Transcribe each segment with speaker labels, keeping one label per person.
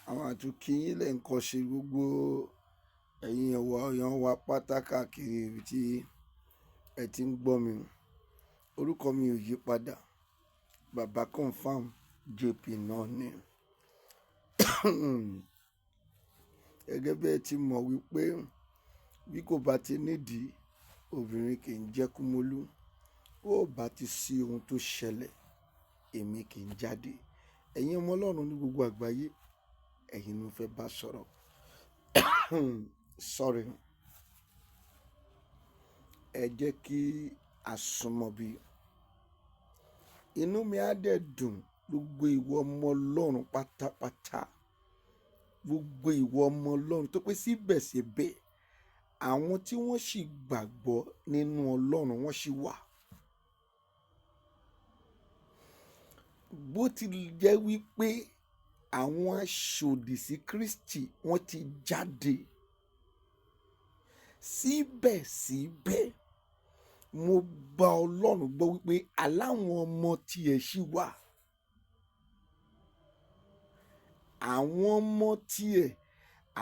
Speaker 1: àwọn àtúnkì yín lè ń kọ́ ṣe gbogbo ẹ̀yin èèyàn wa pátá káàkiri ibi tí ẹ ti ń gbọ́ mi. Orúkọ mi ò yí padà, bàbá confam JP náà ni. Gẹ́gẹ́ bí ẹ ti mọ̀ wípé bí kò bá ti nídìí obìnrin kì í jẹ́ kúmólú, ó bá ti sí ohun tó ṣẹlẹ̀ èmi kì í jáde. Ẹ̀yin ọmọ Ọlọ́run ní gbogbo àgbáyé, ẹ̀yin ló fẹ́ bá sọ̀rọ̀. Sorry. Ẹ jẹ́ kí a súnmọ́ bí. Inú mi á dẹ̀ dùn gbogbo ìwọ ọmọ Ọlọ́run pátápátá. Gbogbo ìwọ ọmọ Ọlọ́run tó pé síbẹ̀síbẹ̀ àwọn tí wọ́n sì gbàgbọ́ nínú Ọlọ́run wọ́n sì wà. Bó ti jẹ́ wípé àwọn aṣòdì sí Kristi wọ́n ti jáde, síbẹ̀síbẹ̀ mo bá Ọlọ́run gbọ́ wípé aláwọn ọmọ tiẹ̀ sì wà. Àwọn ọmọ tiẹ̀,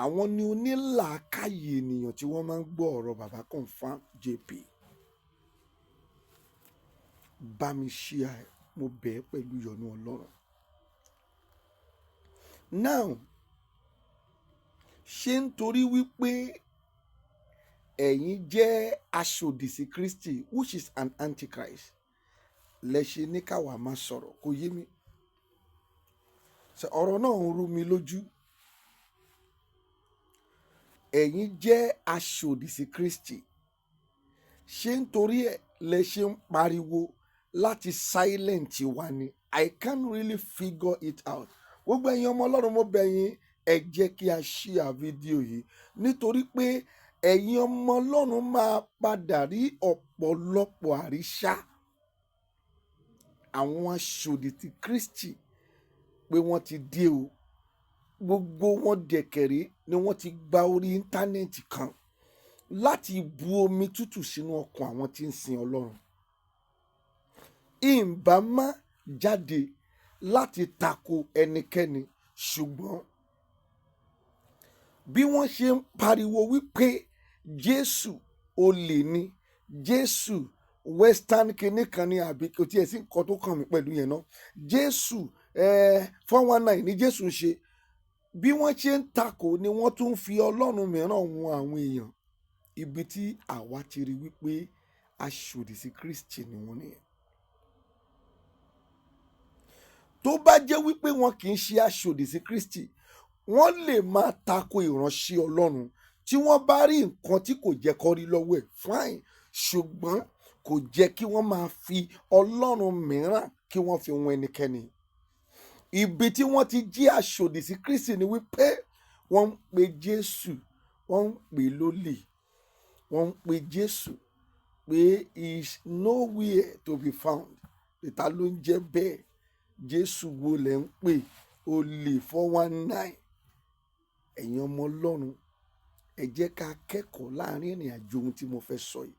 Speaker 1: àwọn ni onílàákàyè ènìyàn tí wọ́n máa ń gbọ́ ọ̀rọ̀ bàbá confam JP. Bá mi share, mo bẹ̀ ẹ́ pẹ̀lú ìyọ́nú Ọlọ́run. Now, ṣé nítorí wípé ẹ̀yin jẹ́ aṣòdì sí Kristi, which is an antichrist, lẹ ṣe ní káwa máa sọ̀rọ̀? Kò yé mi. Ọ̀rọ̀ náà ń rú mi lójú. Ẹ̀yin jẹ́ aṣòdì sí Kristi, ṣé nítorí ẹ̀ lẹ ṣe ń pariwo láti silent wa ni? I can't really figure it out. Gbogbo ẹ̀yin ọmọ Ọlọ́run, mo bẹ̀ yín, ẹ jẹ́ kí a share fídíò yìí, nítorí pé ẹ̀yin ọmọ Ọlọ́run máa padà rí ọ̀pọ̀lọpọ̀ àríṣà àwọn aṣòdì sí Kristi pé wọ́n ti dé o. Gbogbo wọn dẹ̀kẹ̀rẹ́ ni wọ́n ti gba orí íńtánẹ́ẹ̀tì kan láti bu omi tútù sínú ọkàn àwọn tí ń sin Ọlọ́run. Ìbá má jáde láti tako ẹnikẹ́ni, ṣùgbọ́n bí wọ́n ṣe ń pariwo wípé Jésù olè ni, Jésù western kìíní kan ni, àbí kò tiẹ̀ sí nǹkan tó kàn mí pẹ̀lú yẹn náà. Jésù 419 ni Jésù ń ṣe. Bí wọ́n ṣe ń takò ni wọ́n tún ń fi Ọlọ́run mìíràn wọn àwọn èèyàn. Ibi tí àwa ti rí wípé aṣòdì sí Kristi ni wọ́n nìyẹn. Tó bá jẹ́ wípé wọn kì í ṣe aṣòdì sí Kristi, wọ́n lè máa tako ìránṣẹ́ Ọlọ́run tí wọ́n bá rí nǹkan tí kò jẹ́ kó rí lọ́wọ́ ẹ̀, fine. Ṣùgbọ́n kò jẹ́ kí wọ́n máa fi Ọlọ́run mìíràn kí wọ́n fi wọn ẹnikẹ́ni. Ibi tí wọ́n ti jí aṣòdì sí Kristi ni wípé wọ́n ń pe Jésù, wọ́n ń pè lólè, wọ́n ń pe Jésù pé he is nowhere to be found. Ìta ló ń jẹ́ bẹ́ẹ̀? Jésù wo lẹ̀ ń pè? Olè 419. Ẹ̀yin ọmọ Ọlọ́run, ẹ jẹ́ ká kẹ́kọ̀ọ́ láàrin ìrìn àjò ohun tí mo fẹ́ sọ yìí.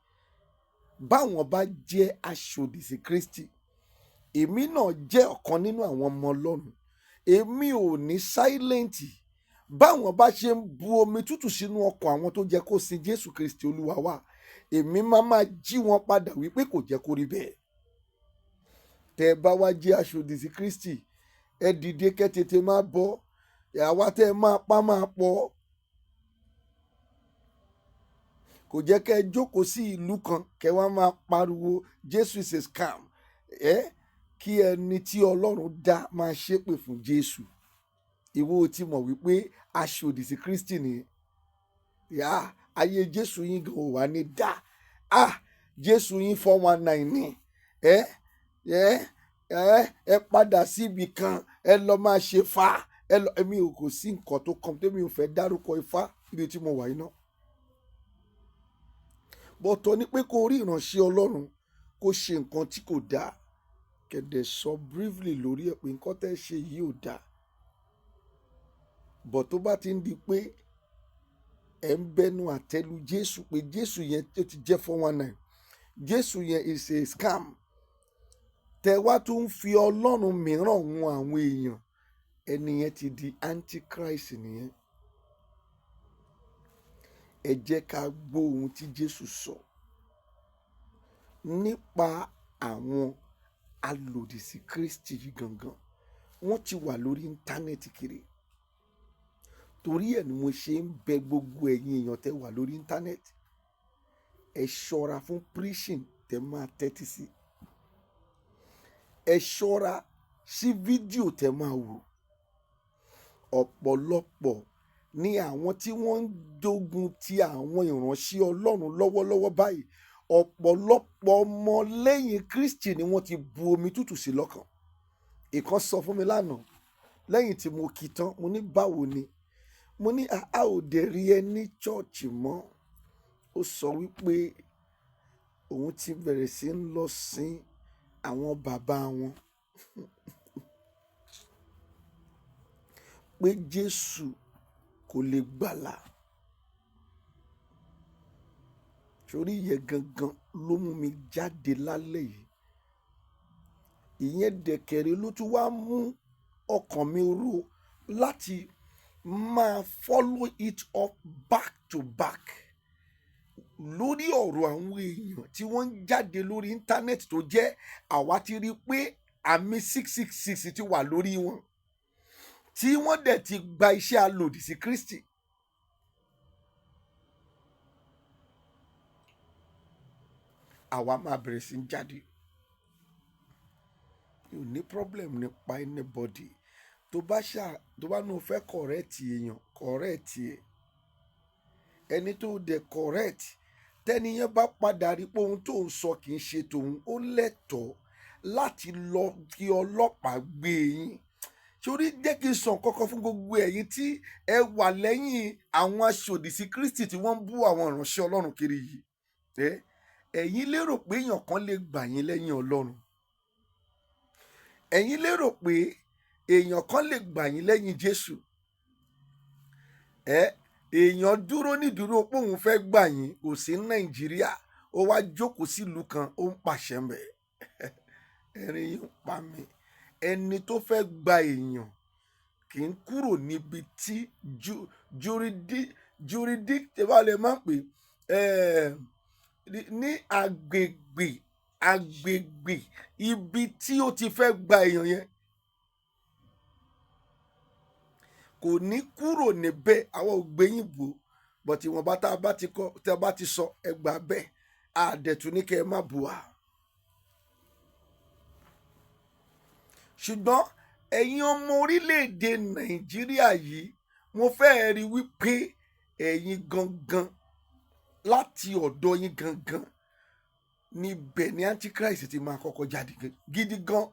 Speaker 1: Báwọn bá jẹ́ aṣòdì sí Kristi, èmi náà jẹ́ ọ̀kan nínú àwọn ọmọ Ọlọ́run. Èmi ò ní sáílẹ̀ǹtì. Báwọn bá ṣe ń bu omi tútù sínú ọkàn àwọn tó jẹ́ kó sin Jésù Kristi Olúwa wa, èmi máa jí wọn padà wípé kò jẹ́ kó rí bẹ́ẹ̀. Tẹ́ ẹ bá wá jẹ́ aṣòdì sí Kristi, ẹ dìde kẹ́ tètè máa bọ̀. Àwa tẹ́ ẹ máa pa máa pọ̀. Kò jẹ́ kẹ́ ẹ jókòó sí ìlú kan kẹ́ wá máa pariwo Jésù is a scam. Kí ẹni tí Ọlọ́run dá máa ṣépè fún Jésù. Ìwọ ti mọ̀ wípé aṣòdì sí Kristi ni. Ayé Jésù yín gan ò wá ní dá. Jésù yín 419 ni. Ẹ padà sí ibì kan, ẹ lọ máa ṣe fá. Èmi ò kò sí nǹkan tó kàn tẹ́mi ò fẹ́ dárúkọ Ifá níbi tí mo wà yìí náà. Bọ̀tọ̀ ni pé kó rí ìránṣẹ́ Ọlọ́run kó ṣe nǹkan tí kò dáa, kẹ̀dẹ̀ sọ briefly lórí ẹ̀ pé nǹkan tẹ́ ṣe yìí ò dáa. Bọ̀ tó bá ti ń di pé ẹ̀ ń bẹnu àtẹ́lu Jésù pé Jésù yẹn tó ti jẹ́ 419, Jésù yẹn is a scam, tẹ wá tún ń fi Ọlọ́run mìíràn wọn àwọn èèyàn, ẹni yẹn ti di antichrist nìyẹn. Ẹ jẹ́ ká gbọ́ ohun tí Jésù sọ nípa àwọn alòdì sí Kristi yìí gangan. Wọ́n ti wà lórí íńtánẹ́ẹ̀tì kiri. Torí ẹ̀ ni mo ṣe ń bẹ gbogbo ẹ̀yin èèyàn tẹ́ wà lórí íńtánẹ́ẹ̀tì. Ẹ ṣọ́ra fún preaching tẹ́ máa tẹ́tí sí. Ẹ ṣọ́ra sí fídíò tẹ́ máa wò. Ọ̀pọ̀lọpọ̀ ni àwọn tí wọ́n ń dógun ti àwọn ìránṣẹ́ Ọlọ́run lọ́wọ́lọ́wọ́ báyìí. Ọ̀pọ̀lọpọ̀ ọmọ lẹ́yìn Kristi ni wọ́n ti bu omi tútù sí lọ́kàn. Ìkan sọ fún mi lánàá lẹ́yìn tí mo kí tán, mo ní báwo ni? Mo ní a ò dẹ̀ rí ẹ ní chọ́ọ̀chì mọ́. Ó sọ wípé òun ti bẹ̀rẹ̀ sí ń lọ sin àwọn bàbá wọn. Pé Jésù kò lè gbàlà. Torí ìyẹn gangan ló mú mi jáde lálẹ́ yìí. Ìyẹn dẹ̀kẹ̀rẹ̀ ló tún wá mú ọkàn mi ró láti máa follow it up back to back lórí ọ̀rọ̀ àwọn èèyàn tí wọ́n ń jáde lórí íńtánẹ́ẹ̀tì tó jẹ́ àwa ti rí i pé àmì 666 ti wà lórí wọn tí wọ́n dẹ̀ ti gba iṣẹ́ alòdì sí Kristi. Àwa máa bẹ̀rẹ̀ sí ń jáde. Mi ò ní problem nípa anybody. Tó bá ní o fẹ́ correct èèyàn, correct ẹ̀. Ẹni tó dẹ̀ correct, tẹ́ni yẹn bá padà rí pé ohun tó ń sọ kì í ṣe tòun, ó lẹ́tọ̀ọ́ láti lọ kí ọlọ́pàá gbé yín. Torí jẹ́ kí n sọ kọ́kọ́ fún gbogbo ẹ̀yin tí ẹ wà lẹ́yìn àwọn aṣòdì sí Kristi tí wọ́n ń bú àwọn ìránṣẹ́ Ọlọ́run kiri yìí. Ẹ̀yin lérò pé èèyàn kan lè gbà yín lẹ́yìn Ọlọ́run. Ẹ̀yin lérò pé èèyàn kan lè gbà yín lẹ́yìn Jésù. Èèyàn dúró nídúró pé òun fẹ́ gbà yín, kò sí Nàìjíríà, ó wá jókòó sílùú kan, ó ń pàṣẹ mbẹ̀. Ẹ̀rín yín pa mí. Ẹni tó fẹ́ gba èèyàn kì í kúrò níbi tí jurisdict bá lè máa pè ní agbègbè ibi tí ó ti fẹ́ gba èèyàn yẹn. Kò ní kúrò níbẹ̀. Àwọn ò gbé yín bò, bọ̀tí wọn bá tá a bá ti sọ ẹgbàá bẹ́ẹ̀ àdẹ̀tún ní kẹ́ ẹ má bù wá. Ṣùgbọ́n ẹ̀yin ọmọ orílẹ̀-èdè Nàìjíríà yìí, mo fẹ́ rí wípé ẹ̀yin gangan láti ọ̀dọ̀ yín gangan níbẹ̀ ni antichrist ti máa kọ́kọ́ jáde gidi gan.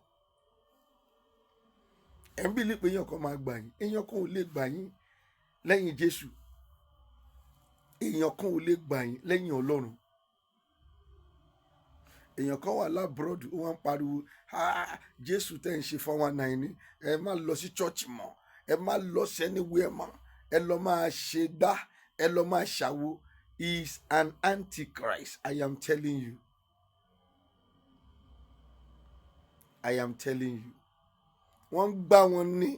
Speaker 1: Ẹ ń bìlí pé èèyàn kan máa gbà yín. Èèyàn kan ò lè gbà yín lẹ́yìn Jésù. Èèyàn kan ò lè gbà yín lẹ́yìn Ọlọ́run. Èèyàn kan wà lábúròdù, ó wá ń pariwo Jésù tẹ́ ń ṣe 419 ni, ẹ má lọ sí chọ́ọ̀chì mọ́, ẹ má lọ anywhere mọ́, ẹ lọ máa ṣe gbá, ẹ lọ máa ṣàwo. He is an antichrist. I am telling you. I am telling you. Wọ́n ń gbá wọn ní,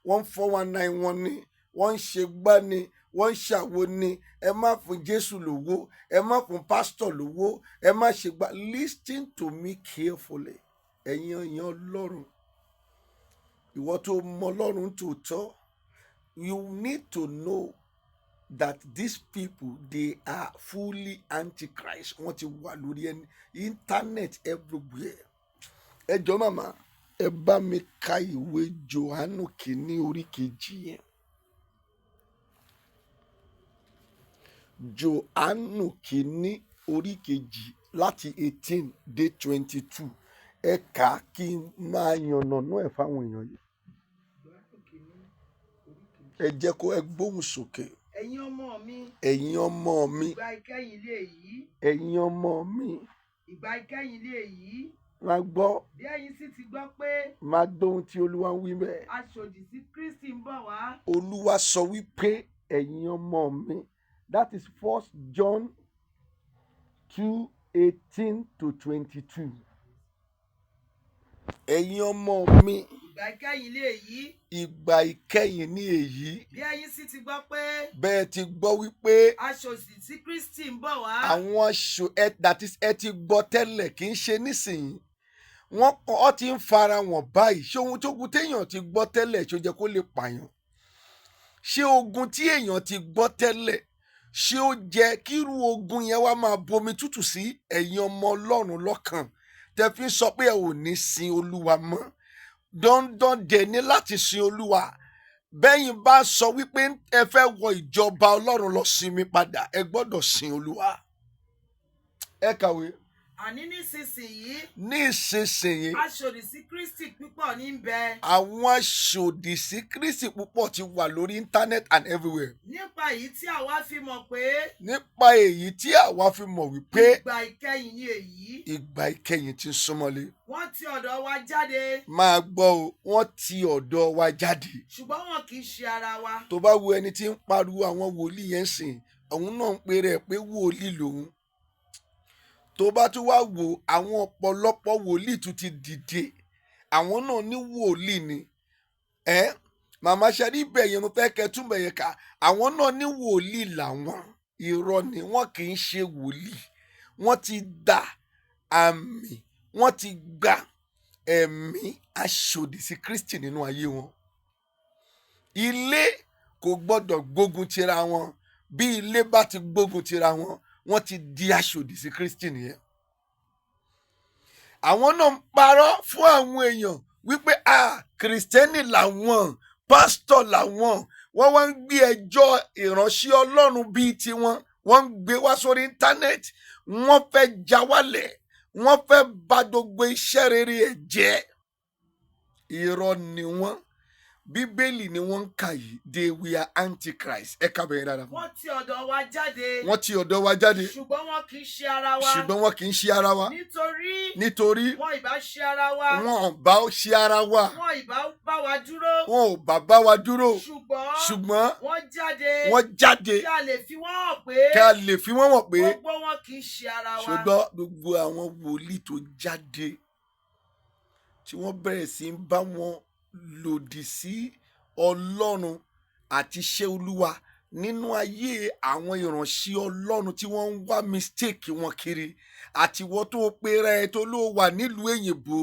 Speaker 1: wọ́n ń 419 wọn ní, wọ́n ń ṣe gbá ní, wọ́n ń ṣàwo ní. Ẹ má fún Jésù lówó, ẹ má fún pásítọ̀ lówó, ẹ má ṣe gbá. Listen to me carefully. Ẹ̀yin èèyàn Ọlọ́run, ìwọ tó mọ Ọlọ́run tòótọ́, you need to know that these people, they are fully antichrist. Wọ́n ti wà lórí internet everywhere. Ẹ jọ̀ọ́ màmá, ẹ bá mi ka ìwé Jòhánù kìíní orí kejì yẹn. Jòhánù kìíní orí kejì láti 18 dé 22. Ẹ kà á kí n máa yànnàná ẹ̀ fáwọn èèyàn yìí. Ẹ jẹ́ kó ẹ gbóhùn sókè.
Speaker 2: Ẹ̀yin ọmọ mi.
Speaker 1: Ẹ̀yin ọmọ mi.
Speaker 2: Ìgbà ìkẹyìn lé èyí.
Speaker 1: Ẹ̀yin ọmọ mi.
Speaker 2: Ìgbà ìkẹyìn lé èyí.
Speaker 1: Máa gbọ́.
Speaker 2: Bí ẹ̀yin sì ti gbọ́ pé.
Speaker 1: Máa gbọ́ ohun tí Olúwa ń wí bẹ́ẹ̀.
Speaker 2: Aṣòdì sí Kristi ń bọ̀ wá.
Speaker 1: Olúwa sọ wípé ẹ̀yin ọmọ mi. That is 1 John 2:18 to 22. ẹ̀yin ọmọ mi,
Speaker 2: ìgbà ìkẹyìn lé èyí.
Speaker 1: ìgbà ìkẹyìn ní èyí.
Speaker 2: Bí ẹ̀yin sì ti gbọ́ pé
Speaker 1: bẹ́ẹ̀ ti gbọ́ wípé
Speaker 2: aṣòdì sí Kristi ń bọ̀ wá.
Speaker 1: àwọn ẹ ti gbọ́ tẹ́lẹ̀ kì í ṣe nísìnyí. Ọ ti ń fara wọn báyìí. Ṣé ohun tó gun téèyàn ti gbọ́ tẹ́lẹ̀ ṣó jẹ́ kó lè pààyàn? Ṣé ogun tí èèyàn ti gbọ́ tẹ́lẹ̀ ṣé ó jẹ́ kírú ogun yẹn wá máa bomi tútù sí ẹ̀yin ọmọ Ọlọ́run lọ́kàn tẹ́ fi ń sọ pé ẹ ò ní sin Olúwa mọ́? Dandan dẹ̀ ní láti sin Olúwa. Bẹ́yìn bá sọ wípé ẹ fẹ́ wọ ìjọba Ọlọ́run lọ sinmi padà, ẹ gbọ́dọ̀ sin Olúwa. Ẹ kàwé.
Speaker 2: Àní nísinsìnyí.
Speaker 1: Ní ìsinsìnyí.
Speaker 2: Aṣòdì sí Kristi púpọ̀ ní ń bẹ.
Speaker 1: Àwọn aṣòdì sí Kristi púpọ̀ ti wà lórí internet and everywhere.
Speaker 2: Nípa èyí tí àwa fi mọ̀ pé.
Speaker 1: Nípa èyí tí àwa fi mọ̀ wípé.
Speaker 2: Ìgbà ìkẹyìn ni èyí.
Speaker 1: Ìgbà ìkẹyìn ti ń súnmọ́lé.
Speaker 2: Wọ́n ti ọ̀dọ̀ wa jáde.
Speaker 1: Máa gbọ́ o, wọ́n ti ọ̀dọ̀ wa jáde.
Speaker 2: Ṣùgbọ́n wọn kì í ṣe ara wa.
Speaker 1: Tó bá wo ẹni tí ń pariwo àwọn wòlíì yẹn sìn, òun náà ń pe rẹ̀ pé wòlíì lòun. Tó bá tún wá wò àwọn ọ̀pọ̀lọpọ̀ wòlíì tún ti dìde, àwọn náà ní wòlíì ni. Màmá ṣẹ́rí ibẹ̀ yẹn mo fẹ́ kẹ́ túnbẹ̀ yẹn ká, àwọn náà ní wòlíì làwọn. Irọ́ ni wọ́n kì í ṣe wòlíì. Wọ́n ti dá àmì, wọ́n ti gba ẹ̀mí aṣòdì sí Kristi nínú ayé wọn. Ilé kò gbọ́dọ̀ gbógun tira wọn. Bí ilé bá ti gbógun tira wọn, wọ́n ti di aṣòdì sí Kristi nìyẹn. Àwọn náà ń parọ́ fún àwọn èèyàn wípé kìrìsìtẹ́nì làwọn, pásítọ̀ làwọn. Wọ́n wá ń gbé ẹjọ́ ìránṣẹ́ Ọlọ́run bíi tiwọn. Wọ́n ń gbé wá sórí íńtánẹ́ẹ̀tì. Wọ́n fẹ́ já wálẹ̀. Wọ́n fẹ́ bà gbogbo iṣẹ́ rere ẹ̀ jẹ́. Irọ́ ni wọ́n. Bíbélì ni wọ́n ń kà yìí. They were antichrist. Ẹ ká bẹ̀rẹ̀ dáadáa.
Speaker 2: Wọ́n ti ọ̀dọ̀ wa jáde.
Speaker 1: Wọ́n ti ọ̀dọ̀ wa jáde.
Speaker 2: Ṣùgbọ́n wọn kì í ṣe ara wa.
Speaker 1: Ṣùgbọ́n wọn kì í ṣe ara wa. Nítorí
Speaker 2: wọn ìbá ṣe ara wa.
Speaker 1: Wọn ò bá ṣe ara wa.
Speaker 2: Wọn ìbá bá wa dúró.
Speaker 1: Wọn ò bá wa dúró.
Speaker 2: Ṣùgbọ́n wọ́n
Speaker 1: jáde.
Speaker 2: Kí a lè fi wọ́n hàn pé. Gbogbo wọn kì í ṣe ara wa.
Speaker 1: Ṣùgbọ́n gbogbo àwọn wòlíì tó jáde tí wọ́n bẹ̀rẹ̀ sí ń bá wọn lòdì sí Ọlọ́run àti iṣẹ́ Olúwa nínú ayé àwọn ìránṣẹ́ Ọlọ́run tí wọ́n ń wá mistake wọn kiri, àti wọ́n tó pera ẹ tó ló wà nílùú èyìnbó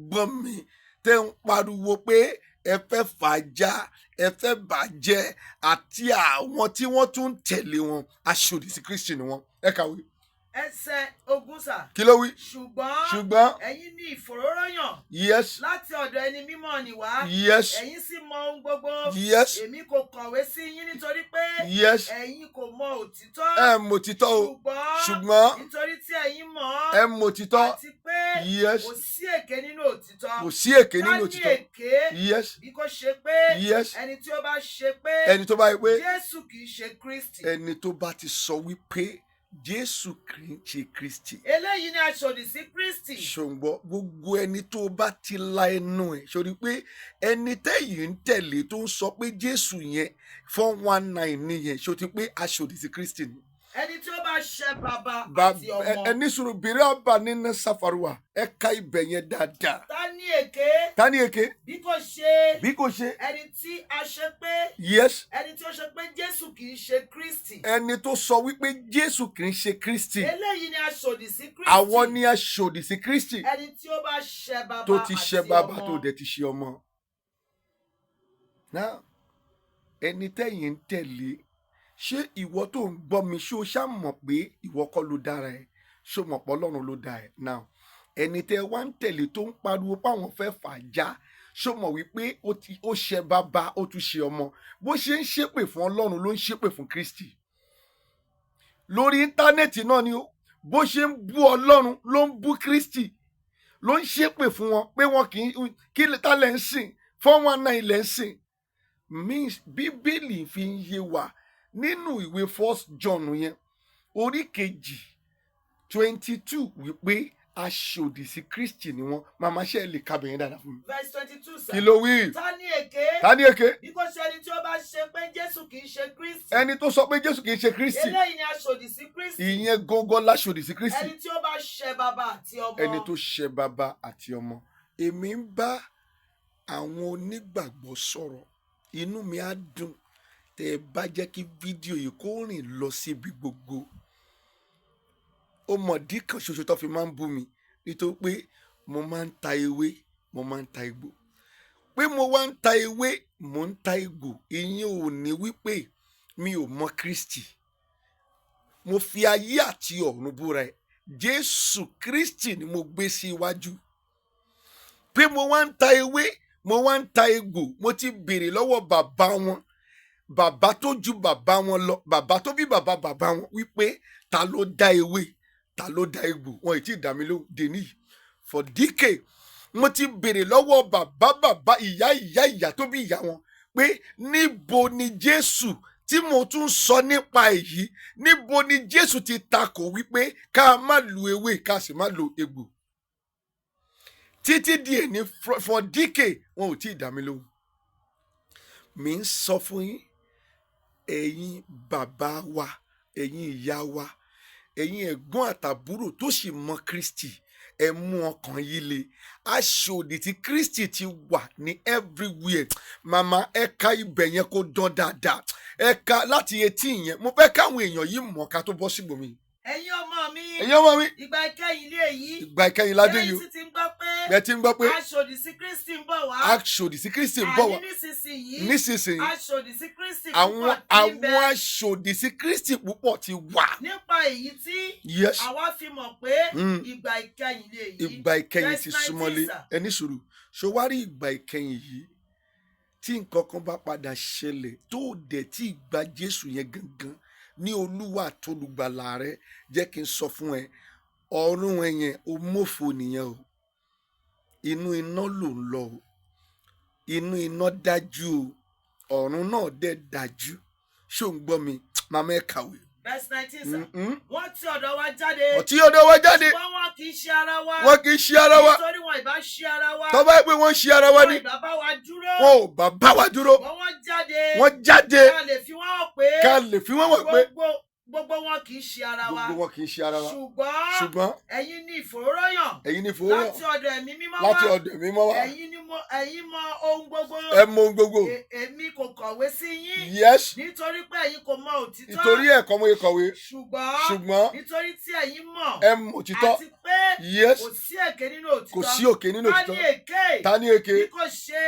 Speaker 1: gbọ́n mi tẹ́ ń pariwo pé ẹ fẹ́ fàájà, ẹ fẹ́ bàjẹ́, àti àwọn tí wọ́n tún ń tẹ̀lé wọn aṣòdì sí Kristi ni wọn. Ẹ kàwé.
Speaker 2: Ẹsẹ̀ ogún sà.
Speaker 1: Kí ló wí?
Speaker 2: Ṣùgbọ́n ẹ̀yin ní ìfòróróyàn.
Speaker 1: Yes.
Speaker 2: Láti ọ̀dọ̀ ẹni mímọ́ ni wá.
Speaker 1: Yes.
Speaker 2: Ẹ̀yin sì mọ ohun gbogbo.
Speaker 1: Yes.
Speaker 2: Èmi kò kọ̀wé sí yín nítorí pé.
Speaker 1: Yes.
Speaker 2: Ẹ̀yin kò mọ òtítọ́.
Speaker 1: Ẹ mọ òtítọ́ o. Ṣùgbọ́n
Speaker 2: nítorí tí ẹ̀yin mọ̀.
Speaker 1: Ẹ mọ òtítọ́.
Speaker 2: Àti pé.
Speaker 1: Yes.
Speaker 2: Kò sí èké nínú òtítọ́.
Speaker 1: Kò sí èké nínú òtítọ́.
Speaker 2: Ká ní èké.
Speaker 1: Yes.
Speaker 2: Bí kò ṣe pé.
Speaker 1: Yes.
Speaker 2: Ẹni tí ó bá ṣe pé.
Speaker 1: Ẹni tó bá yẹ pé.
Speaker 2: Jésù kì í ṣe Kristi.
Speaker 1: Ẹni tó bá ti sọ wípé Jésù kì í ṣe Kristi.
Speaker 2: Eléyìí ni aṣòdì sí Kristi.
Speaker 1: Ṣùgbọ́n gbogbo ẹni tó bá ti la ẹnu ẹ̀ sórí pé ẹni tẹ́yìn ń tẹ̀lé tó ń sọ pé Jésù yẹn 419 nìyẹn ṣó ti pé aṣòdì sí Kristi ni.
Speaker 2: Ẹni tí ó bá ṣẹ bàbá àti ọmọ.
Speaker 1: Ẹni sùúrù bìrì ọba nínú Safaruwa ẹ ka ibẹ̀ yẹn dáadáa. Ta ni èké? Bí kò ṣe.
Speaker 2: Ẹni tí a ṣe pé.
Speaker 1: Yes.
Speaker 2: Ẹni tí ó ṣe pé Jésù kì í ṣe Kristi.
Speaker 1: Ẹni tó sọ wípé Jésù kì í ṣe Kristi.
Speaker 2: Eléyìí ni aṣòdì sí Kristi.
Speaker 1: Àwọn ni aṣòdì sí Kristi.
Speaker 2: Ẹni tí ó bá ṣẹ bàbá àti ọmọ.
Speaker 1: Tó ti ṣẹ bàbá tó dẹ̀ ti ṣe ọmọ. Now, ẹni tẹ́yìn ń tẹ̀lé, ṣé ìwọ tó ń gbọ́ mi ṣó ṣá mọ̀ pé ìwọ kọ́ ló dára ẹ, ṣó mọ̀ pé Ọlọ́run ló dá ẹ? Now, ẹni tẹ́ wá ń tẹ̀lé tó ń pariwo páwọn fẹ́ fàájà, ṣó mọ̀ wípé ó ṣe bàbá ó tún ṣe ọmọ. Bó ṣe ń ṣépè fún Ọlọ́run ló ń ṣépè fún Kristi. Lórí íńtánẹ́ẹ̀tì náà ni ó, bó ṣe ń bú Ọlọ́run ló ń bú Kristi, ló ń ṣépè fún wọn pé wọn kí ta lẹ́ ń sìn 419 lẹ́ ń sìn. Means Bíbélì fi ń yé wa nínú ìwé 1 John yẹn orí kejì 22 wípé aṣòdì sí Kristi ni wọn. Màmá ṣe lè ka bẹ̀yẹn dáadáa fún mi.
Speaker 2: Verse 22 sir.
Speaker 1: Kí ló wí?
Speaker 2: Ta ni èké?
Speaker 1: Bí
Speaker 2: kò ṣe ẹni tí ó bá ṣe pé Jésù kì í ṣe Kristi.
Speaker 1: Ẹni tó sọ pé Jésù kì í ṣe Kristi.
Speaker 2: Eléyìí ni aṣòdì sí Kristi.
Speaker 1: Ìyẹn gógó láṣòdì sí Kristi.
Speaker 2: Ẹni tí ó bá ṣẹ bàbá àti ọmọ.
Speaker 1: Ẹni tó ṣẹ bàbá àti ọmọ. èmi ń bá àwọn onígbàgbọ́ sọ̀rọ̀, inú mi á dùn tẹ́ ẹ bá jẹ́ kí fídíò yìí kó rìn lọ síbi gbogbo. Ó mọ̀dí kan ṣoṣo tó fi máa ń bú mi, nítorí pé mo máa ń ta ewé, mo máa ń ta egbò. Pé mo wá ń ta ewé, mo ń ta egbò, ìyẹn ò ní wípé mi ò mọ Kristi. Mo fi ayé àti ọ̀run búra ẹ̀, Jésù Kristi ni mo gbé sí iwájú. Pé mo wá ń ta ewé, mo wá ń ta egbò, mo ti béèrè lọ́wọ́ bàbá wọn, bàbá tó ju bàbá wọn lọ, bàbá tó bí bàbá bàbá wọn, wípé ta ló dá ewé, ta ló dá egbò. Wọn ì tí ì dá mi lóhùn dèní for decade. Mo ti béèrè lọ́wọ́ bàbá ìyá tó bí ìyá wọn, pé níbo ni Jésù tí mo tún sọ nípa èyí, níbo ni Jésù ti takò wípé ká má lu ewé ká sì má lo egbò. Títí di èní for decade wọn ò tí ì dá mi lóhùn. Mi ń sọ fún yín, ẹ̀yin bàbá wa, ẹ̀yin ìyá wa, ẹ̀yin ẹ̀gbọ́n àtàbúrò tó sì mọ Kristi, ẹ mú ọkàn yìí le. Aṣòdì tí Kristi ti wà ní everywhere. Màmá ẹ ka ibẹ̀ yẹn kó dán dáadáa, ẹ ka láti etí yẹn. Mo fẹ́ káwọn èèyàn yìí mọ̀ ká tó bọ́ síbòmí.
Speaker 2: Ẹ̀yin ọmọ mi, ìgbà ìkẹyìn ilé yìí,
Speaker 1: ìgbà ìkẹyìn ládé yìí,
Speaker 2: bẹ́ẹ̀ ti ń gbọ́ pé,
Speaker 1: bẹ́ẹ̀ ti ń gbọ́ pé
Speaker 2: aṣòdì sí Kristi ń bọ̀ wá,
Speaker 1: aṣòdì sí Kristi ń bọ̀ wá. Nísinsìnyí
Speaker 2: aṣòdì sí Kristi
Speaker 1: àwọn
Speaker 2: púpọ̀ ti ń bẹ.
Speaker 1: aṣòdì sí Kristi púpọ̀ ti wà.
Speaker 2: Nípa èyí tí àwa fi mọ̀ pé ìgbà ìkẹyìn ilé yìí,
Speaker 1: ìgbà ìkẹyìn ti súnmọ́lé. Ẹni sùúrù, ṣó wá rí ìgbà ìkẹyìn yìí, tí nǹkan kan bá padà ṣẹlẹ̀ tó dẹ̀ tí ìgbà Jésù yẹn gangan ní Olúwa àtolùgbàlà rẹ, jẹ́ kí n sọ fún ẹ, ọ̀run ẹ yẹn o mófo nìyẹn o. Inú iná ló ń lọ o, inú iná dájú o, ọ̀run náà dẹ̀ dájú. Ṣó ń gbọ́ mi? Màmá ẹ kàwé.
Speaker 2: Verse 19 sir. Wọ́n ti ọ̀dọ̀ wa jáde.
Speaker 1: Ọtí ọ̀dọ̀ wa jáde.
Speaker 2: Ṣùgbọ́n wọn kì í ṣe ara wa.
Speaker 1: Wọn kì í ṣe ara wa.
Speaker 2: Nítorí wọn ìbá ṣe ara wa.
Speaker 1: Tó bá pé wọ́n ṣe ara wa ni.
Speaker 2: Wọn ìbá bá wa dúró.
Speaker 1: Wọn ò bá bá wa dúró.
Speaker 2: Wọ́n jáde.
Speaker 1: Wọ́n jáde.
Speaker 2: Ká lè fi wọ́n hàn pé.
Speaker 1: Ká lè fi wọ́n hàn pé.
Speaker 2: Gbogbo wọn kì í ṣe ara wa.
Speaker 1: Gbogbo wọn kì í ṣe ara wa.
Speaker 2: Ṣùgbọ́n ẹ̀yin ni ìfòróróyàn.
Speaker 1: Ẹ̀yin ni ìfòróróyàn.
Speaker 2: Láti ọ̀dọ̀ ẹ̀mí mímọ́ wá.
Speaker 1: Láti ọ̀dọ̀ ẹ̀mí mímọ́ wá.
Speaker 2: Ẹ̀yin mọ ohun gbogbo.
Speaker 1: Ẹ mọ ohun gbogbo.
Speaker 2: Èmi kò kọ̀wé sí yín.
Speaker 1: Yes.
Speaker 2: Nítorí pé ẹ̀yin kò mọ òtítọ́.
Speaker 1: Nítorí ẹ̀kọ́ mo yẹ kọ̀wé.
Speaker 2: Ṣùgbọ́n nítorí tí ẹ̀yin mọ̀.
Speaker 1: Ẹ mọ òtítọ́.
Speaker 2: Àti pé
Speaker 1: yes.
Speaker 2: kò sí èké nínú òtítọ́.
Speaker 1: Kò sí òkè nínú òtítọ́.
Speaker 2: Ta ni èké? Bí kò ṣe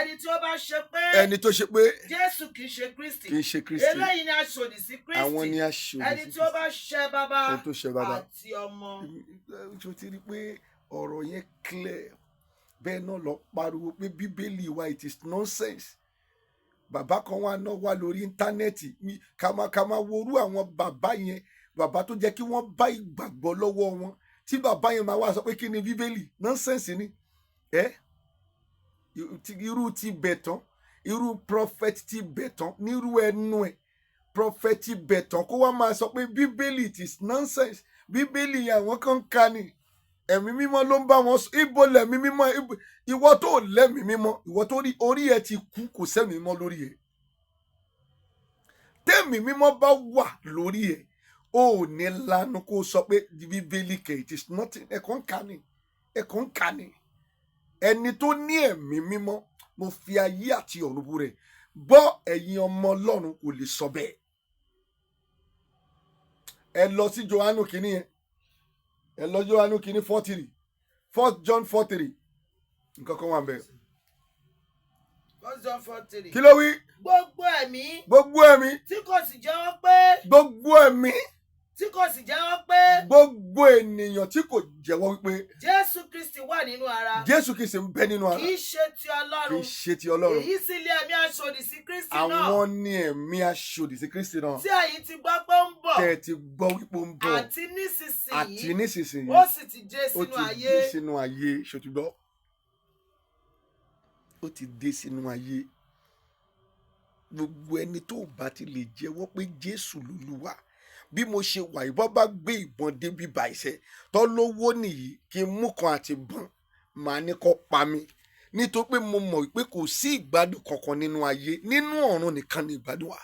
Speaker 2: ẹni tí ó bá ṣe pé.
Speaker 1: Ẹni tó ṣe pé.
Speaker 2: Jésù kì í ṣe Kristi.
Speaker 1: Kì í ṣe Kristi.
Speaker 2: Eléyìí ni aṣòdì sí Kristi.
Speaker 1: Àwọn ni aṣòdì sí Kristi.
Speaker 2: Ẹni tí ó bá ṣe bàbá àti ọmọ.
Speaker 1: Ṣó ti rí pé ọ̀rọ̀ yẹn clear. Bẹ́ẹ̀ náà lọ pariwo pé Bíbélì wa it is nonsense. Bàbá kan wá náà wá lórí íńtánẹ́ẹ̀tì ká máa worú àwọn bàbá yẹn, bàbá tó jẹ́ kí wọ́n bá ìgbàgbọ́ lọ́wọ́ wọn, tí bàbá yẹn máa wá sọ pé kí ni Bíbélì nonsense ni. Irú ti bẹ̀ tán, irú prophet ti bẹ̀ tán nírú ẹnu ẹ̀, prophet ti bẹ̀ tán kó wá máa sọ pé Bíbélì it is nonsense. Bíbélì yẹn àwọn kan ń ka ni, ẹ̀mí mímọ́ ló ń bá wọn sọ. Ibo lẹ̀mí mímọ́? Ìwọ tó lẹ́mí mímọ́, ìwọ tó rí orí ẹ ti kú, kò sẹ́mi mímọ́ lórí ẹ. Tẹ́mi mímọ́ bá wà lórí ẹ, ó ní lanu kó sọ pé Bíbélì kẹ̀ it is nothing. Ẹ̀kọ́ ń ka ni. Ẹni tó ní ẹ̀mí mímọ́, mo fi ayé àti ọ̀run bú rẹ̀, gbọ́ ẹ̀yin ọmọ Ọlọ́run kò lè sọ bẹ́ẹ̀. Ẹ lọ sí Jòhánù kìíní yẹn, ẹ lọ Jòhánù kìíní 4:3, 1 John 4:3, nǹkan kan wà bẹ́ẹ̀.
Speaker 2: 1 John 4:3.
Speaker 1: Kí ló wí?
Speaker 2: Gbogbo ẹ̀mí tí kò sì jẹ́wọ́ pé.
Speaker 1: Gbogbo ẹ̀mí
Speaker 2: tí kò sì jẹ́wọ́ pé.
Speaker 1: Gbogbo ènìyàn tí kò jẹ́wọ́ wípé.
Speaker 2: Jésù Kristi wà nínú ara.
Speaker 1: Jésù Kristi ń bẹ nínú ara.
Speaker 2: Kì í ṣe ti Ọlọ́run.
Speaker 1: Kì í ṣe ti Ọlọ́run.
Speaker 2: Èyí sì lé ẹ̀mí aṣòdì sí Kristi náà.
Speaker 1: Àwọn ni ẹ̀mí aṣòdì sí Kristi náà.
Speaker 2: Tí ẹ̀yin ti gbọ́ pé ó ń bọ̀.
Speaker 1: Tẹ́ ẹ ti gbọ́ wípé ó ń bọ̀.
Speaker 2: Àti nísinsìnyí.
Speaker 1: Ó
Speaker 2: sì ti dé sínú ayé.
Speaker 1: Ó ti dé sínú ayé, ṣòtúgbọ́. Ó ti dé sínú ayé. Gbogbo ẹni tó bá ti lè jẹ́wọ́ pé Jésù lolúwa, bí mo ṣe wà ìbọn bá gbé ìbọn débi bàìṣẹ tó lówó nìyí, kí n mú kan àti bọn màá ní kó pa mí, nítorí pé mo mọ̀ pé kò sí ìgbádùn kankan nínú ayé, nínú ọ̀run nìkan ni ìgbádùn wà.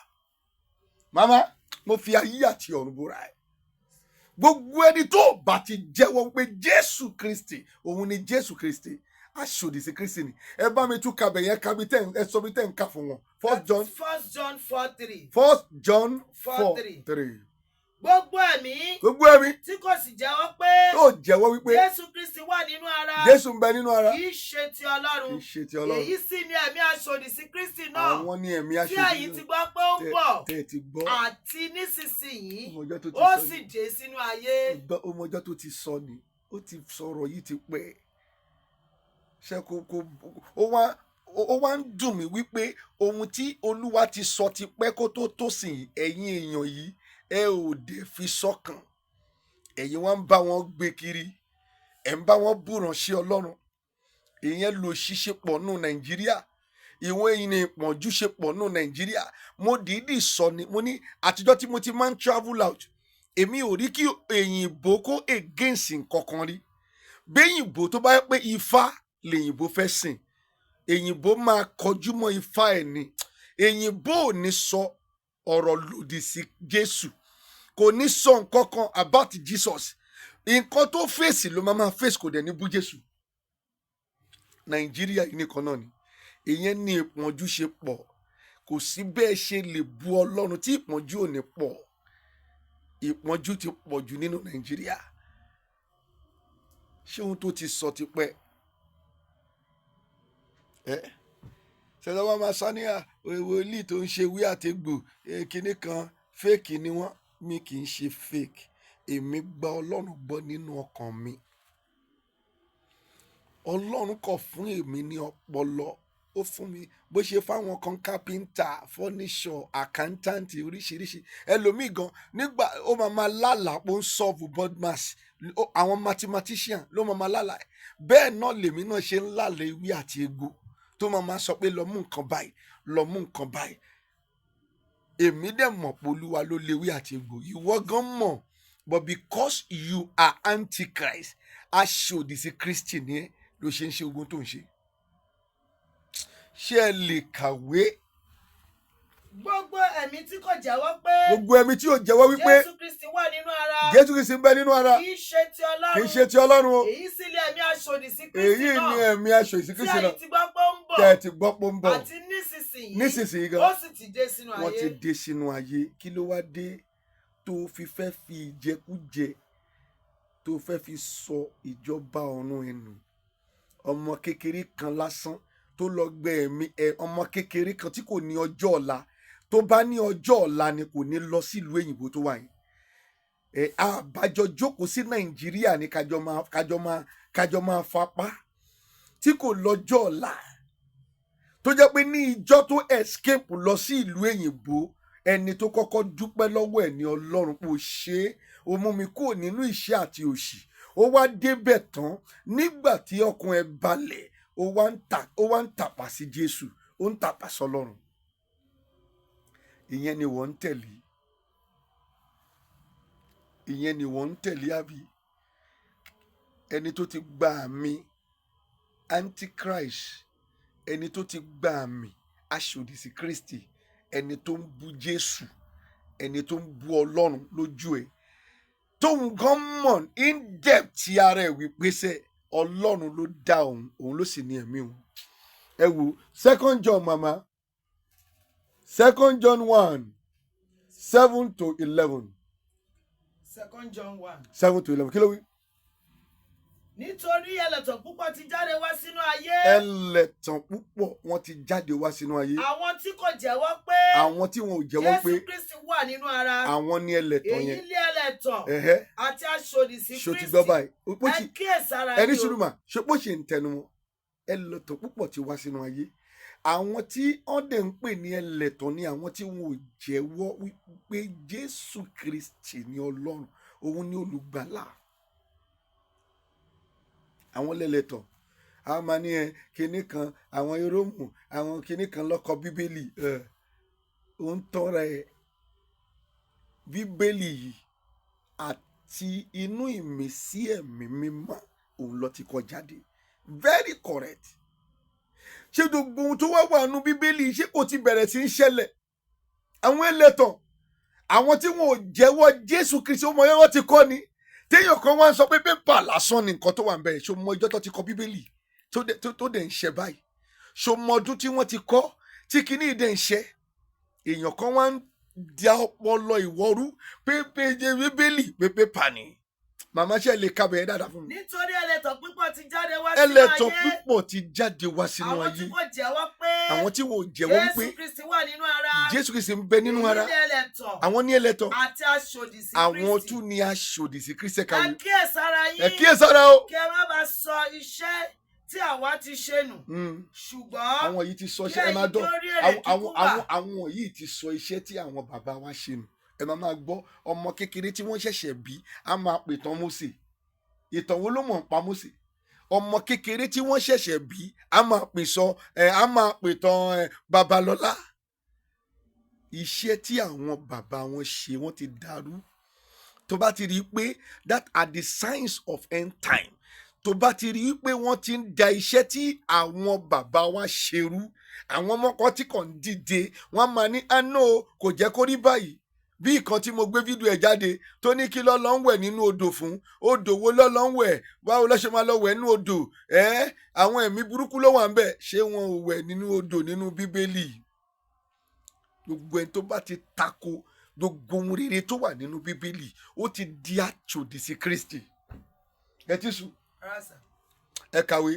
Speaker 1: Màmá, mo fi ayé àti ọ̀run búra ẹ̀. Gbogbo ẹni tó bá ti jẹ́wọ́ pé Jésù Kristi, òun ni Jésù Kristi, aṣòdì sí Kristi ni. Ẹ bá mi tún kabẹ̀ yẹn kábi ẹ sọ bí tẹ́ ń kà fún wọn. 1 John
Speaker 2: 4:3.
Speaker 1: 1 John 4:3.
Speaker 2: Gbogbo ẹ̀mí tí kò sì jẹ́wọ́ pé Jésù Kristi wà nínú ara,
Speaker 1: Jésù ń bẹ nínú ara,
Speaker 2: kì í ṣe ti Ọlọ́run. Èyí sì ni ẹ̀mí aṣòdì sí Kristi náà,
Speaker 1: àwọn ní ẹ̀mí aṣòdì
Speaker 2: tí ẹ̀yin ti gbọ́ pé ó ń bọ̀, àti nísinsìnyí ó sì dé sínú ayé.
Speaker 1: Ọmọjọ́ tó ti sọ ni, ó ti sọ̀rọ̀ yìí ti pẹ́. Ṣé ó wá ń dùn mí wípé ohun tí Olúwa ti sọ ti pẹ́ kó tó sìn ẹ̀yin èèyàn yìí ẹ ò dé fi sọ́kàn. Ẹ̀yin wá ń bá wọn gbé kiri, ẹ̀ ń bá wọn búránṣẹ́ Ọlọ́run. Ìyẹn lò ṣíṣe pọ̀ nù Nàìjíríà, ìwọ̀n ẹ̀yin ni ìpọ́njú ṣe pọ̀ nù Nàìjíríà. Mo dìídì sọ ni, mo ní àtijọ́ tí mo ti máa ń travel out, èmi ò rí kí èyìnbó kó against nǹkankan rí. Béyìnbó tó bá yẹ pé Ifá lèyìnbó fẹ́ sìn, èyìnbó máa kọjú mọ́ Ifá ẹ̀ ni. Èyìnbó ò ní sọ ọ̀rọ̀ lòdì sí Jésù, kò ní sọ nǹkan kan about Jesus. Nǹkan tó fèsì ló máa fèsì, kò dẹ̀ ní bú Jésù. Nàìjíríà yìí nìkan náà ni ìyẹn ní ìpọ́njú ṣe pọ̀. Kò sí bẹ́ẹ̀ ṣe lè bu Ọlọ́run tí ìpọ́njú ò ní pọ̀. Ìpọ́njú ti pọ̀ jù nínú Nàìjíríà. Ṣé ohun tó ti sọ ti pẹ́? Ṣẹlẹ̀ wọ́n máa sọ ní wòlíì tó ń ṣe wí àtẹ̀gbò kinní kan fake ni wọ́n. Mi kì í ṣe fake. Èmi gba Ọlọ́run gbọ́ nínú ọkàn mi. Ọlọ́run kò fún èmi ní ọpọlọ, ó fún mi bó ṣe fáwọn kan kápẹ́ńtà, fọ́níṣọ̀, àkántàǹtì oríṣiríṣi. Ẹlòmíì gan nígbà ó máa lálàá pé ó ń solve board mass, àwọn mathematician ló máa lálàá. Bẹ́ẹ̀ náà lèmi náà ṣe ń lálàá ewé àti egbò tó máa sọ pé lọ mú nǹkan báyìí, lọ mú nǹkan báyìí. Èmi dẹ̀ mọ̀ pé Olúwa ló léwé àti egbò, ìwọ gan mọ̀, but because you are antichrist, aṣòdì sí Kristi ni ẹ́ ló ṣe ń ṣe ogun tó ń ṣe. Ṣé ẹ lè kàwé?
Speaker 2: Gbogbo ẹ̀mí tí kò jẹ́wọ́ pé
Speaker 1: Jésù
Speaker 2: Kristi wà nínú ara,
Speaker 1: Jésù Kristi ń bẹ nínú ara,
Speaker 2: kì í ṣe ti
Speaker 1: Ọlọ́run o.
Speaker 2: Èyí sì ni ẹ̀mí aṣòdì sí Kristi náà,
Speaker 1: èyí ni ẹ̀mí aṣòdì sí Kristi náà,
Speaker 2: tí ẹ̀yin ti gbọ́ pé ó ń bọ̀,
Speaker 1: tẹ́ ẹ ti gbọ́ pé ó ń bọ̀,
Speaker 2: àti
Speaker 1: nísinsìnyí gan
Speaker 2: ó sì ti dé sínú ayé.
Speaker 1: wọ́n ti dé sínú ayé. Kí ló wá dé tó fi fẹ́ fi ìjẹkújẹ tó fẹ́ fi sọ ìjọba ọ̀run ẹnu? Ọmọ kékeré kan lásán tó lọ gbé ẹ̀mí ọmọ kékeré kan tí kò ní ọjọ́ ọ̀la, tó bá ní ọjọ́ ọ̀la ni kò ní lọ sílùú òyìnbó tó wà yìí. Àbájọ jókòó sí Nàìjíríà ní kájọ máa fapá tí kò lọ́jọ́ ọ̀la, tó jẹ́ pé ní ìjọ tó escape lọ sí ìlú òyìnbó, ẹni tó kọ́kọ́ dúpẹ́ lọ́wọ́ ẹ̀ ní Ọlọ́run pé ó ṣe é, ó mú mi kúrò nínú ìṣẹ́ àti òṣì. Ó wá débẹ̀ tán, nígbà tí ọkàn ẹ̀ balẹ̀, ó wá ń tàpá sí Jésù, ó ń tàpá sọ́lọ́run. Ìyẹn ni wọ́n ń tẹ̀lé. Ìyẹn ni wọ́n ń tẹ̀lé àbí? Ẹni tó ti gba àmì antichrist, ẹni tó ti gba àmì aṣòdì sí Kristi, ẹni tó ń bú Jésù, ẹni tó ń bú Ọlọ́run lójú ẹ̀, tóun gan mọ̀ in depth tí ara ẹ̀ wípé sẹ́ Ọlọ́run ló dá òun ló sì ní ẹ̀mí òun. Ẹ wo 2 John mama, 2 John 1:7-11.
Speaker 2: 2 John
Speaker 1: 1:7-11 kí ló wí?
Speaker 2: Nítorí ẹlẹ́tàn púpọ̀ ti jáde wá sínú ayé.
Speaker 1: Ẹlẹ́tàn púpọ̀ wọ́n ti jáde wá sínú ayé.
Speaker 2: Àwọn tí kò jẹ́wọ́ pé.
Speaker 1: Àwọn tí wọn ò jẹ́wọ́ pé.
Speaker 2: Jésù Kristi wà nínú ara.
Speaker 1: Àwọn ní ẹlẹ́tàn yẹn.
Speaker 2: Èyí lé ẹlẹ́tàn. Àti aṣòdì sí Kristi.
Speaker 1: Ṣó ti gbọ́ báyìí?
Speaker 2: Ẹ kíyèsára yín o.
Speaker 1: Ẹni sùúrù mà, ṣé bó ṣe ń tẹnu wọn? Ẹlẹ́tàn púpọ̀ ti wá sínú ayé. Àwọn tí wọ́n dẹ̀ ń pè ní ẹlẹ́tàn ni àwọn tí wọn ò jẹ́wọ́ wípé Jésù Kristi ni Ọlọ́run, òun ni olùgbàlà. Àwọn lẹ́lẹ́tọ̀ àwọn máa ní kinní kan, àwọn Róòmù, àwọn kinní kan ló kọ Bíbélì. Ó ń tọ́ra ẹ̀. Bíbélì yìí àti inú ìmísí ẹ̀mí mímọ́ òun ló ti kọ jáde. Very correct. Ṣé gbogbo ohun tó wà nínú Bíbélì ṣé kò ti bẹ̀rẹ̀ sí ń ṣẹlẹ̀? Àwọn ẹlẹ́tàn, àwọn tí wọn ò jẹ́wọ́ Jésù Kristi, ó mọ yẹn wọ́n ti kọ́ ni. Téèyàn kan wá ń sọ pé pépà lásán ni nǹkan tó wà ń bẹ̀. Ṣé o mọ ìjọ tó ti kọ Bíbélì? tó dẹ̀ ń ṣe báyìí ṣo mọ ọdún tí wọ́n ti kọ́ tí kinní dẹ̀ ń ṣe èèyàn kan wá ń da ọpọlọ ìwọ́rú pépé bíbélì pépé pani màmá ṣe lè kábẹ̀ ẹ́ dáadáa fún mi.
Speaker 2: nítorí ẹlẹ́tàn pípọ̀ ti jáde wá sínú ayé.
Speaker 1: ẹlẹ́tàn pípọ̀ ti jáde wá sínú ayé. àwọn tí wọ́n jẹ́wọ́ pé
Speaker 2: Jésù Kristi wà nínú ara.
Speaker 1: Jésù Kristi ń bẹ nínú ara. àwọn ní ẹlẹ́tàn.
Speaker 2: àti aṣòdì sí Kristi.
Speaker 1: àwọn tún ní aṣòdì sí Kristi kàwé.
Speaker 2: ẹ kíyèsára yín.
Speaker 1: ẹ kíyèsára o.
Speaker 2: kí ẹ má bàa sọ iṣẹ́ tí àwa ti ṣe nù. ṣùgbọ́n
Speaker 1: àwọn yìí ti sọ iṣẹ́ ẹ máa dán àwọn yìí ti sọ iṣẹ́ tí àwọn bàbá wa ṣe nù. ẹ máa gbọ́ ọmọ kékeré tí wọ́n ṣẹ̀ṣẹ̀ bí á máa pè tán Mósè. ìtàn wo ló mọ̀ ń pa Mósè? ọmọ kékeré tí wọ́n ṣẹ̀ṣẹ̀ bí á máa pè tán Babalọ́lá. iṣẹ́ tí àwọn bàbá wọn ṣe wọ́n ti dàrú. tó bá ti rí i pé that are the signs of end time. tó bá ti rí i pé wọ́n ti ń da iṣẹ́ tí àwọn bàbá wa ṣerú. àwọn ọmọ kan tí kò ń dìde wọ́n máa ní àná kò jẹ́ kó rí báyìí. bí ìkan tí mo gbé fídíò ẹ̀ jáde tó ní kí lọ́lọ́ ń wẹ̀ nínú odò fún odò wo lọ́lọ́ ń wẹ̀ báwo lọ́ ṣe máa lọ wẹ̀ nínú odò àwọn ẹ̀mí burúkú ló wà ń bẹ̀ ṣé wọn ò wẹ̀ nínú odò nínú bíbélì. gbogbo ẹni tó bá ti tako gbogbo ohun rere tó wà nínú bíbélì ó ti di àṣòdì sí Kristi. ẹ ti sùn ẹ kàwé.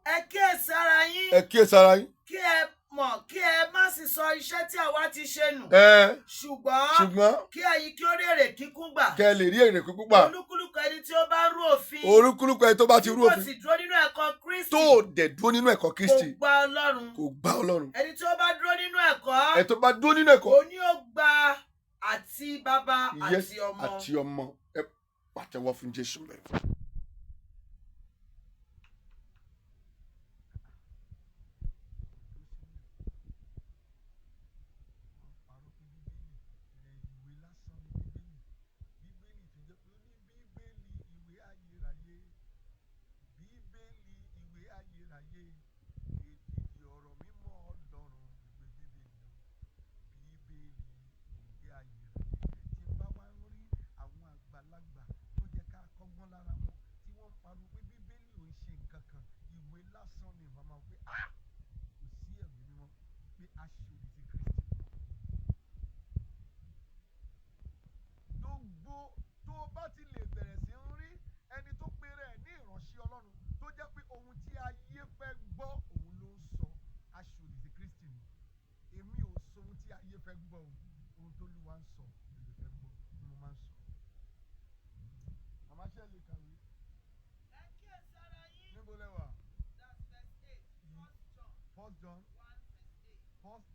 Speaker 2: ẹ kíyèsára yín.
Speaker 1: ẹ kíyèsára yín.
Speaker 2: kí ẹ mọ̀ kí ẹ má sì sọ iṣẹ́ tí àwa ti ṣe nù.
Speaker 1: ṣùgbọ́n
Speaker 2: kí ẹ̀yin kí ó rí èrè kíkún gbà.
Speaker 1: kẹ́ ẹ lè rí èrè kíkún gbà.
Speaker 2: olúkúlùkù ẹni tí ó bá rú òfin.
Speaker 1: olúkúlùkù ẹni tó bá ti rú òfin.
Speaker 2: tó sì dúró nínú ẹ̀kọ́ Kristi.
Speaker 1: tó dẹ̀ dúró nínú ẹ̀kọ́ Kristi.
Speaker 2: kò gba Ọlọ́run.
Speaker 1: kò gba Ọlọ́run.
Speaker 2: ẹni tí ó bá dúró nínú ẹ̀kọ́.
Speaker 1: ẹni tó bá dúró nínú ẹ̀kọ́.
Speaker 2: òun ni ó gba àti bàbá àti ọmọ.
Speaker 1: àti ọmọ ẹ pàtẹ́wọ́ fún Jésù bẹ́ẹ̀.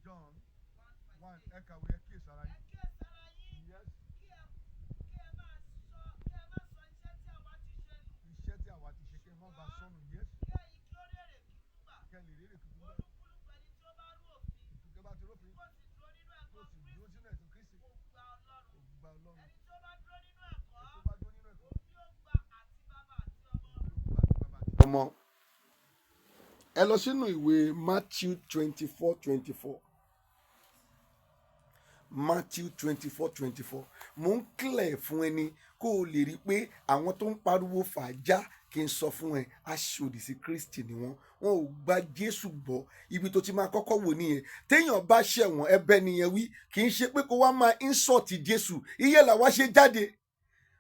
Speaker 2: John 1 ẹ kàwé ẹ kíyèsára yín. Yes. kí ẹ má sọ iṣẹ́ tí àwa ti ṣe nù. iṣẹ́ tí àwa ti ṣe kí ẹ má bàa sọnù. Yes. kí ẹ̀yin kí ó rí èrè kíkún gbà. kí ẹ lè rí èrè kíkún gbà. olúkúlùkù ẹni tí ó bá rú òfin. tó bá ti rófin. kó sì dúró nínú ẹ̀kọ́ Kristi. kò gba Ọlọ́run. ẹni tí ó bá dúró nínú ẹ̀kọ́. òun yóò gba àti bàbá àti ọmọ.
Speaker 1: ẹ lọ sínú ìwé Matthew 24:24. Matthew 24:24. mo ń kílẹ̀ fún ẹni kó o lè rí i pé àwọn tó ń pariwo fàájà kí n sọ fún ẹ aṣòdì sí Kristi ni wọn ò gba Jésù gbọ́. ibi tó ti máa kọ́kọ́ wò nìyẹn. téèyàn bá ṣẹ̀wọ̀n ẹ̀bẹ̀ nìyẹn wí kì í ṣe pé kó wá máa insult Jésù. iye làwa ṣe jáde.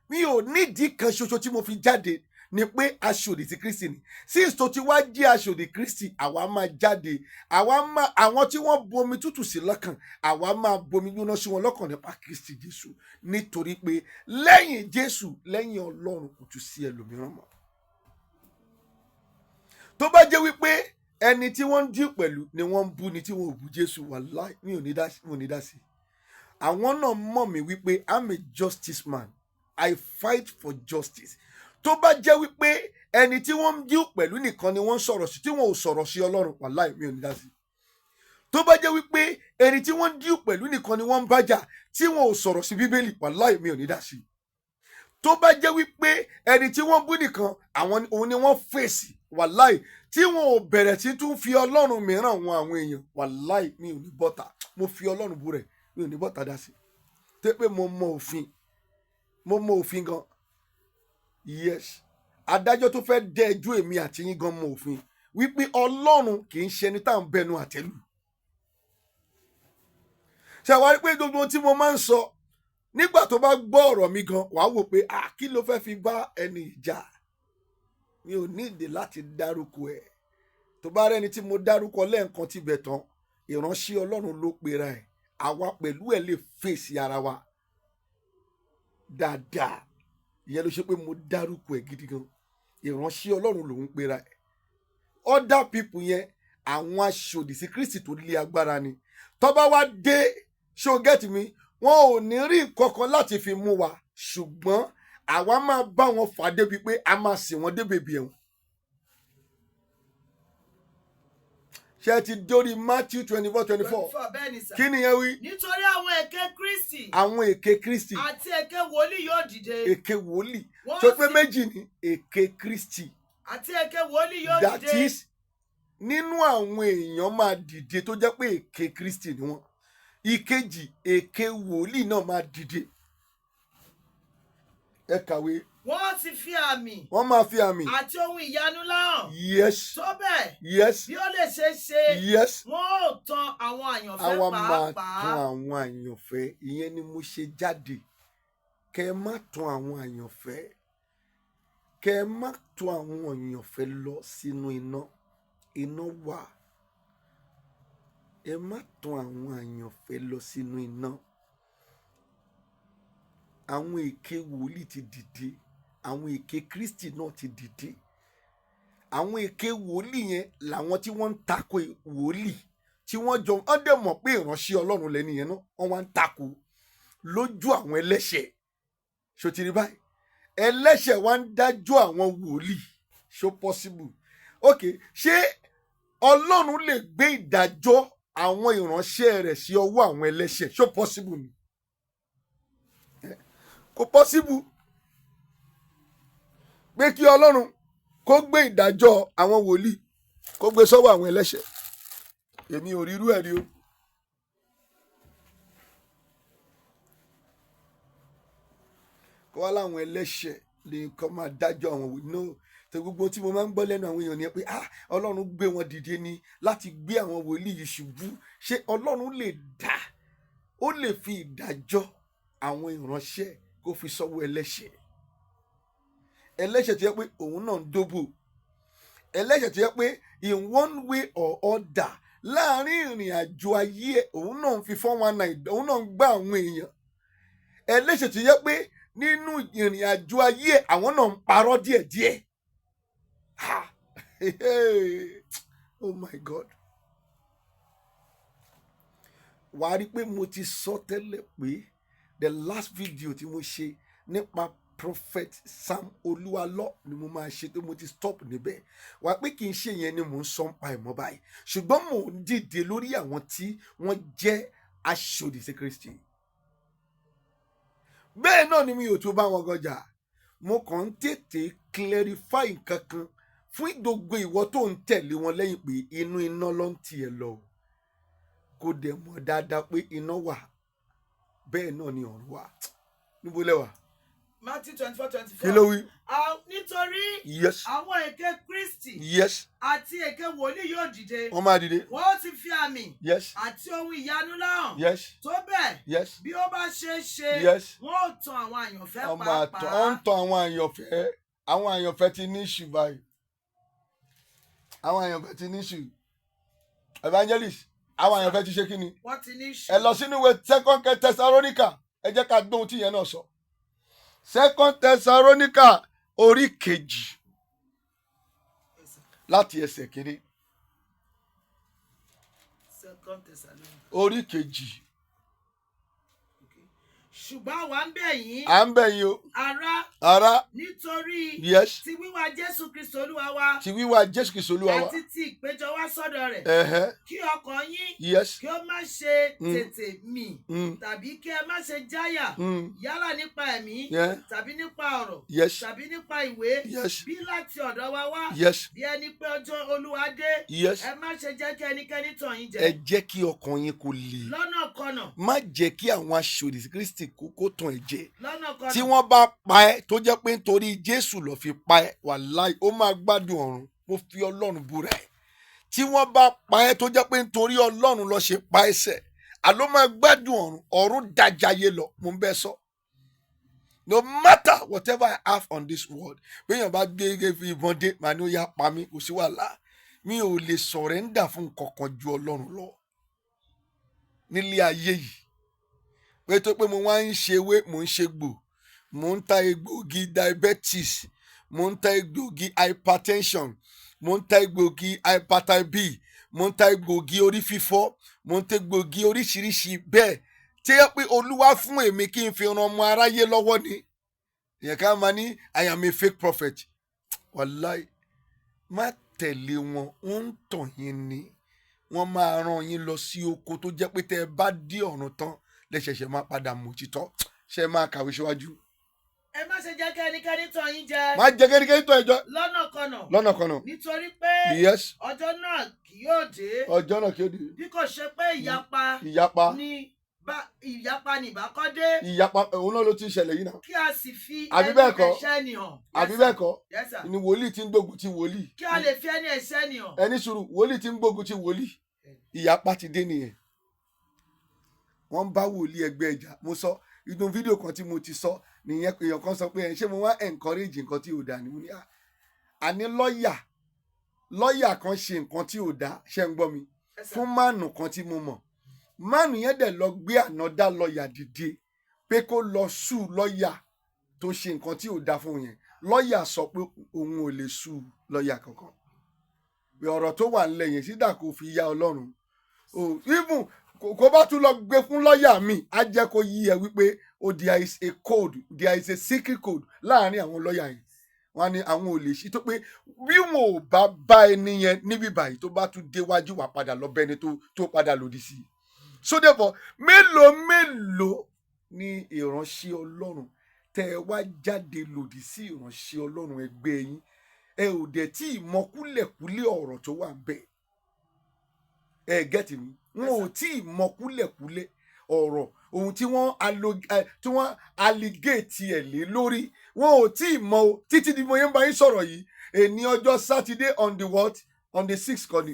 Speaker 1: mi ò nídìí kan ṣoṣo tí mo fi jáde ni pé aṣòdì sí Kristi ni. since tó ti wá jẹ́ aṣòdì Kristi àwa máa jáde. àwọn tí wọ́n bomi tútù sí lọ́kàn àwa máa bomi gbóná sí wọn lọ́kàn nípa Kristi Jésù. nítorí pé lẹ́yìn Jésù lẹ́yìn Ọlọ́run kò tún sí ẹlòmíràn mọ́. tó bá jẹ́ wípé ẹni tí wọ́n ń dí pẹ̀lú ni wọ́n ń bú ni tí wọ́n ò bú Jésù wàláhì mi ò ní dá sí. àwọn náà mọ̀ mí wípé I'm a justice man. I fight for justice. tó bá jẹ́ wípé ẹni tí wọ́n ń dí pẹ̀lú nìkan ni wọ́n ń sọ̀rọ̀ sí tí wọ́n ò sọ̀rọ̀ sí Ọlọ́run wàláhì mi ò ní dá sí. tó bá jẹ́ wípé ẹni tí wọ́n ń dí pẹ̀lú nìkan ni wọ́n ń bájà tí wọ́n ò sọ̀rọ̀ sí Bíbélì wàláhì mi ò ní dá sí. tó bá jẹ́ wípé ẹni tí wọ́n bú nìkan òun ni wọ́n fèsì wàláì tí wọn ò bẹ̀rẹ̀ sí tún fi Ọlọ́run mìíràn wọn àwọn èèyàn wàláì mi ò ní bọ́tà mo fi Ọlọ́run bú rẹ̀ mi ò ní bọ́tà dá sí. tẹ́ pé mo mọ òfin gan. yes adájọ́ tó fẹ́ dẹ́ ẹjọ́ èmi àti yín gan mọ òfin wípé Ọlọ́run kì í ṣe ẹni tá à ń bẹnu àtẹ́lù. ṣe wá rí pé gbogbo ohun tí mo máa ń sọ nígbà tó bá gbọ́ ọ̀rọ̀ mi gan wàá wò pé kí ló fẹ́ fi bá ẹni ìjà, mi ò ní ìdè láti dárúkọ ẹ̀. tó bá rẹ́ni tí mo dárúkọ lẹ́ẹ̀kan tibẹ̀ tán, ìránṣẹ́ Ọlọ́run ló pera ẹ̀, àwa pẹ̀lú ẹ̀ lè fèsì ara wa dáadáa. ìyẹn ló ṣe pé mo dárúkọ ẹ̀ gidi gan. ìránṣẹ́ Ọlọ́run lòún pera ẹ̀. other people yẹn àwọn aṣòdì sí Kristi tó lé agbára ni. tó bá wá dé ṣó get mi, wọn ò ní rí kankan láti fi mú wa, ṣùgbọ́n àwa máa bá wọn fà débi pé a máa sìn wọn dé bèbè ẹ̀wọ̀n. ṣé ti dórí Matthew 24:24 kí nìyẹn wí.
Speaker 3: nítorí àwọn èké Kristi.
Speaker 1: àwọn èké Kristi
Speaker 3: àti èké wòlíì yóò dìde.
Speaker 1: èké wòlíì tó pé méjì ní èké Kristi.
Speaker 3: àti èké wòlíì yóò dìde.
Speaker 1: that is nínú àwọn èèyàn máa dìde tó jẹ́ pé èké Kristi ni wọ́n. ìkejì èké wòlíì náà máa dìde. ẹ kàwé.
Speaker 3: wọ́n ti fi àmì.
Speaker 1: wọ́n máa fi àmì.
Speaker 3: àti ohun ìyanu láhàn.
Speaker 1: yes.
Speaker 3: tó bẹ́ẹ̀.
Speaker 1: yes.
Speaker 3: bí ó lè ṣe ṣe.
Speaker 1: yes.
Speaker 3: wọ́n ò tan àwọn àyànfẹ́ pàápàá.
Speaker 1: àwa máa tan àwọn àyànfẹ́. ìyẹn ni mo ṣe jáde. kẹ́ ẹ má tan àwọn àyànfẹ́. kẹ́ ẹ má tan àwọn àyànfẹ́ lọ sínú iná. iná wà. ẹ má tan àwọn àyànfẹ́ lọ sínú iná. àwọn èké wòlíì ti dìde. àwọn èké Kristi náà ti dìde. àwọn èké wòlíì yẹn làwọn tí wọ́n ń tako wòlíì tí wọ́n jọ ọ́n dẹ̀ mọ̀ pé ìránṣẹ́ Ọlọ́run lẹ́ni yẹn náà wọ́n wá ń tako lójú àwọn ẹlẹ́ṣẹ̀. ṣó ti rí báyìí ẹlẹ́ṣẹ̀ wá ń dájọ́ àwọn wòlíì. ṣó possible? ok ṣé Ọlọ́run lè gbé ìdájọ́ àwọn ìránṣẹ́ rẹ̀ sí ọwọ́ àwọn ẹlẹ́ṣẹ̀? ṣó possible ni? kò possible pé kí Ọlọ́run kó gbé ìdájọ́ àwọn wòlíì kó gbé sọ́wọ́ àwọn ẹlẹ́ṣẹ̀. èmi ò rí irú ẹ̀ rí o. kó wá láwọn ẹlẹ́ṣẹ̀ lè kọ́ máa dájọ́ àwọn wòlíì náà. tó gbogbo tí mo máa ń gbọ́ lẹ́nu àwọn èèyàn ni pé Ọlọ́run gbé wọn dìde ni láti gbé àwọn wòlíì yìí ṣubú. ṣé Ọlọ́run lè dá ó lè fi ìdájọ́ àwọn ìránṣẹ́ kó fi sọ́wọ́ ẹlẹ́ṣẹ̀? ẹlẹ́ṣẹ̀ tó yẹ pé òun náà ń dóbò. ẹlẹ́ṣẹ̀ tó yẹ pé in one way or other láàrin ìrìn àjò ayé ẹ̀ òun náà ń fi 419 òun náà ń gbá àwọn èèyàn. ẹlẹ́ṣẹ̀ tó yẹ pé nínú ìrìn àjò ayé ẹ̀ àwọn náà ń parọ́ díẹ̀díẹ̀. Oh my God. wàá rí i pé mo ti sọ tẹ́lẹ̀ pé the last video tí mo ṣe nípa prophet Sam Olúwalọ ni mo máa ṣe tó mo ti stop níbẹ̀. wàá pé kì í ṣe yẹn ni mò ń sọ ń pa ìmọ̀ báyìí, ṣùgbọ́n mò ń dìde lórí àwọn tí wọ́n jẹ́ aṣòdì sí Kristi. bẹ́ẹ̀ náà ni mi ò tó bá wọn gọjà, mo kàn ń tètè clarify nǹkan kan fún gbogbo ìwọ tó ń tẹ̀lé wọn lẹ́yìn pé inú iná ló ń tiẹ̀ lọ. kó dẹ̀ mọ̀ dáadáa pé iná wà bẹ́ẹ̀ náà ni ọ̀run wà. níbo lẹ́wà?
Speaker 3: Matthew 24:24.
Speaker 1: kí ló wí?
Speaker 3: nítorí
Speaker 1: yes.
Speaker 3: àwọn èké Kristi
Speaker 1: yes.
Speaker 3: àti èké wòlíì yóò dìde.
Speaker 1: wọ́n máa dìde.
Speaker 3: wọ́n ti fi àmì.
Speaker 1: yes.
Speaker 3: àti ohun ìyanu láhàn.
Speaker 1: yes.
Speaker 3: tó bẹ́ẹ̀.
Speaker 1: yes.
Speaker 3: bí ó bá ṣe é ṣe.
Speaker 1: yes.
Speaker 3: wọ́n ò tan àwọn àyànfẹ́
Speaker 1: wọ́n
Speaker 3: pàápàá.
Speaker 1: ń tan àwọn àyànfẹ́. àwọn àyànfẹ́ ti ní ìṣù báyìí. àwọn àyànfẹ́ ti ní ìṣù. evangelist àwọn àyànfẹ́ ti ṣe kí ni?
Speaker 3: wọ́n ti ní ìṣù.
Speaker 1: ẹ lọ sínú ìwé 2 Thessalonica ẹ jẹ́ ká gbóhun tí yẹn náà sọ. 2 Thessalonica orí 2 láti ẹsẹ̀ kìíní.
Speaker 3: 2 Thessalonica.
Speaker 1: orí 2.
Speaker 3: ṣùgbọ́n àwa ń bẹ̀ yín.
Speaker 1: à ń bẹ̀ yín o.
Speaker 3: ará. nítorí.
Speaker 1: yes.
Speaker 3: ti wíwá Jésù Kristi Olúwa wa.
Speaker 1: ti wíwá Jésù Kristi Olúwa wa.
Speaker 3: àti ti ìpéjọ wá sọ́dọ̀ rẹ̀. kí ọkàn yín.
Speaker 1: yes.
Speaker 3: kí ó má ṣe tètè mì. tàbí kí ẹ má ṣe jáyà. yálà nípa ẹ̀mí. tàbí nípa ọ̀rọ̀.
Speaker 1: yes.
Speaker 3: tàbí nípa ìwé.
Speaker 1: yes.
Speaker 3: bí láti ọ̀dọ̀ wa wá.
Speaker 1: yes.
Speaker 3: bí ẹni pé ọjọ́ Olúwa dé.
Speaker 1: yes.
Speaker 3: ẹ má ṣe jẹ́ kí ẹnikẹ́ni tàn yín jẹ.
Speaker 1: ẹ jẹ́ kí ọkàn yín kó le.
Speaker 3: lọ́nàkọnà.
Speaker 1: má jẹ́ kí àwọn aṣòdì sí Kristi kó tàn ẹ́ jẹ.
Speaker 3: lọ́nàkọnà.
Speaker 1: tí wọ́n bá pa ẹ́ tó jẹ́ pé nítorí Jésù ló fi pa ẹ́ wàláì ó máa gbádùn ọ̀run. mo fi Ọlọ́run búra ẹ̀ tí wọ́n bá pa ẹ́ tó jẹ́ pé nítorí Ọlọ́run ló ṣe pa ẹsẹ̀ àló máa gbádùn ọ̀run dájàyé lọ mo ń bẹ́ sọ. No matter whatever I have on this world béèyàn bá gbé ìbọn dé màá ní ó yá pa mí kò sí wàhálà mi ò lè sọ̀rẹ́ńdà fún nǹkan kan ju Ọlọ́run lọ nílé ayé yìí pé tó pé mo wá ń ṣe ewé mo ń ṣe gbò mo ń ta egbògi diabetes mo ń ta egbògi hypertension mo ń ta egbògi hepatitis B mo ń ta egbògi orí fífọ́ mo ń ta egbògi oríṣiríṣi bẹ́ẹ̀ tí yẹ pé Olúwa fún èmi kí n fi ran ọmọ aráyé lọ́wọ́ ni ìyẹn ká máa ní I am a fake prophet wàláì má tẹ̀lé wọn wọ́n ń tàn yín ni wọ́n máa rán yín lọ sí oko tó jẹ́ pé tẹ́ ẹ bá dé ọ̀run tán lẹ́sẹ̀ṣẹ̀ máa padà mọ̀ òtítọ́ ṣe máa kàwé síwájú.
Speaker 3: Ẹ má ṣe jẹ́ kẹ́nikẹ́ni tàn yín jẹ.
Speaker 1: Má jẹ́ kẹ́nikẹ́ni tàn yín jẹ.
Speaker 3: Lọ́nàkọnà. Nítorí pé ọjọ́ náà kì yóò dé.
Speaker 1: Ọjọ́ náà kì yóò dé.
Speaker 3: Bí kò ṣe pé ìyapa ni ìbákọ́ dé.
Speaker 1: Ìyapa òun náà ló ti ń ṣẹlẹ̀ yìí náà.
Speaker 3: Kí a sì fi ẹni ẹ̀ṣẹ̀ ni hàn.
Speaker 1: Àbí bẹ́ẹ̀ kọ́ ni wòlíì ti ń gbógun ti wòlíì.
Speaker 3: Kí a lè fi ẹni ẹ̀ṣẹ̀ ni hàn.
Speaker 1: Ẹni sùúrù wòlíì ti ń gbógun ti wòlíì. Ìyapa ti dé nìyẹn. Wọ́n ń bá wòlíì ẹgbẹ́ ìjà mo sọ inú fídíò kan tí mo ti sọ nìyẹn pé èèyàn kan sọ pé ṣé mo wá encourage nǹkan tí ò dáa ni mo ní àní lọ́ọ̀yà kan ṣe nǹkan tí ò dáa ṣe ń gbọ́ mi fún máànù kan tí mo mọ̀ máànù yẹn dẹ̀ lọ gbé ànádá lọ́ọ̀yà dìde pé kó lọ sùn lọ́ọ̀yà tó ṣe nǹkan tí ò dáa fún yẹn lọ́ọ̀yà sọ pé òun ò lè sùn lọ́ọ̀yà kankan pé ọ̀rọ̀ tó wà nílẹ̀ yẹn sídà kò fi yá Ọlọ́run even kò bá tún lọ gbé fún lọ́ọ̀yà mi á jẹ́ kó yí ẹ wípé there is a code there is a secret code láàrin àwọn lọ́ọ̀yà yìí wọ́n ní àwọn ò lè ṣí tó pé bí wọn ò bá ẹni yẹn níbí báyìí tó bá tún déwájú wà padà lọ bẹ́ni tó padà lòdì sí i so therefore mélòó ni ìránṣẹ́ Ọlọ́run tẹ́ ẹ wá jáde lòdì sí ìránṣẹ́ Ọlọ́run ẹgbẹ́ yín ẹ ò dẹ̀ tí ì mọ kúlẹ̀kúlẹ̀ ọ̀rọ̀ tó wà bẹ́ẹ̀ ẹ gẹ́tì mi wọn ò tí ì mọ kúlẹ̀kúlẹ̀ ọ̀rọ̀ ohun tí wọ́n allegate ẹ̀ lé lórí wọn ò tí ì mọ o títí di mo yẹn bá yín sọ̀rọ̀ yìí èní ọjọ́ Saturday on the 6th kọ́ ni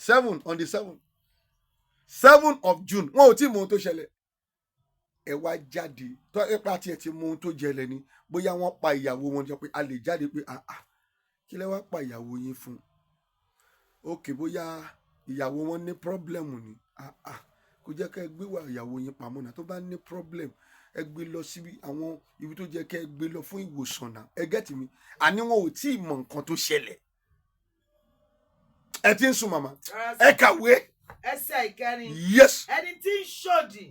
Speaker 1: 7 on the 7 of June wọn ò tí ì mọ ohun tó ṣẹlẹ̀ ẹ wá jáde tó ẹ pa tiẹ̀ ti mọ ohun tó jẹlẹ̀ ni bóyá wọ́n pa ìyàwó wọn jọ pé a lè jáde pé kí lẹ wá pa ìyàwó yín fún ókè bóyá ìyàwó wọn ní pọ́blẹ́mù ni kò jẹ́ ká ẹ gbé wà ìyàwó yín pamọ́ náà tó bá ní pọ́blẹ́mù ẹ gbé lọ síbi àwọn ibi tó jẹ́ ká ẹ gbé lọ fún ìwòsàn náà ẹ gẹ́tì mi àní wọn ò tí ì mọ nǹkan tó ṣẹlẹ̀ ẹ ti ń sùn màmá ẹ kàwé.
Speaker 3: Ẹsẹ̀ ìkẹrin.
Speaker 1: Yes.
Speaker 3: Ẹni tí ń ṣòdì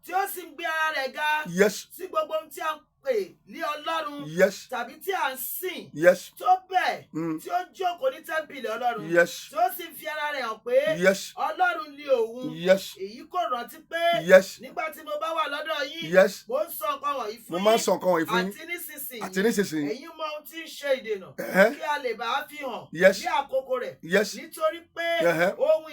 Speaker 3: tí ó sì ń gbé ara rẹ̀ ga sí gbogbo ohun tí a ń pè ní Ọlọ́run tàbí tí a ń sìn tó bẹ́ẹ̀ tí ó jókòó ní tẹ́ḿpìlì Ọlọ́run tí ó sì fi ara rẹ̀ hàn pé Ọlọ́run ni òun èyí kò rántí pé nígbà tí mo bá wà lọ́dọ̀ yín mo ń sọ nǹkan wọ̀nyí fún yín àti nísinsìnyí ẹ̀yin mọ ohun tí ń ṣe ìdènà kí a lè bá a fi hàn ní àkókò rẹ̀ nítorí pé ohun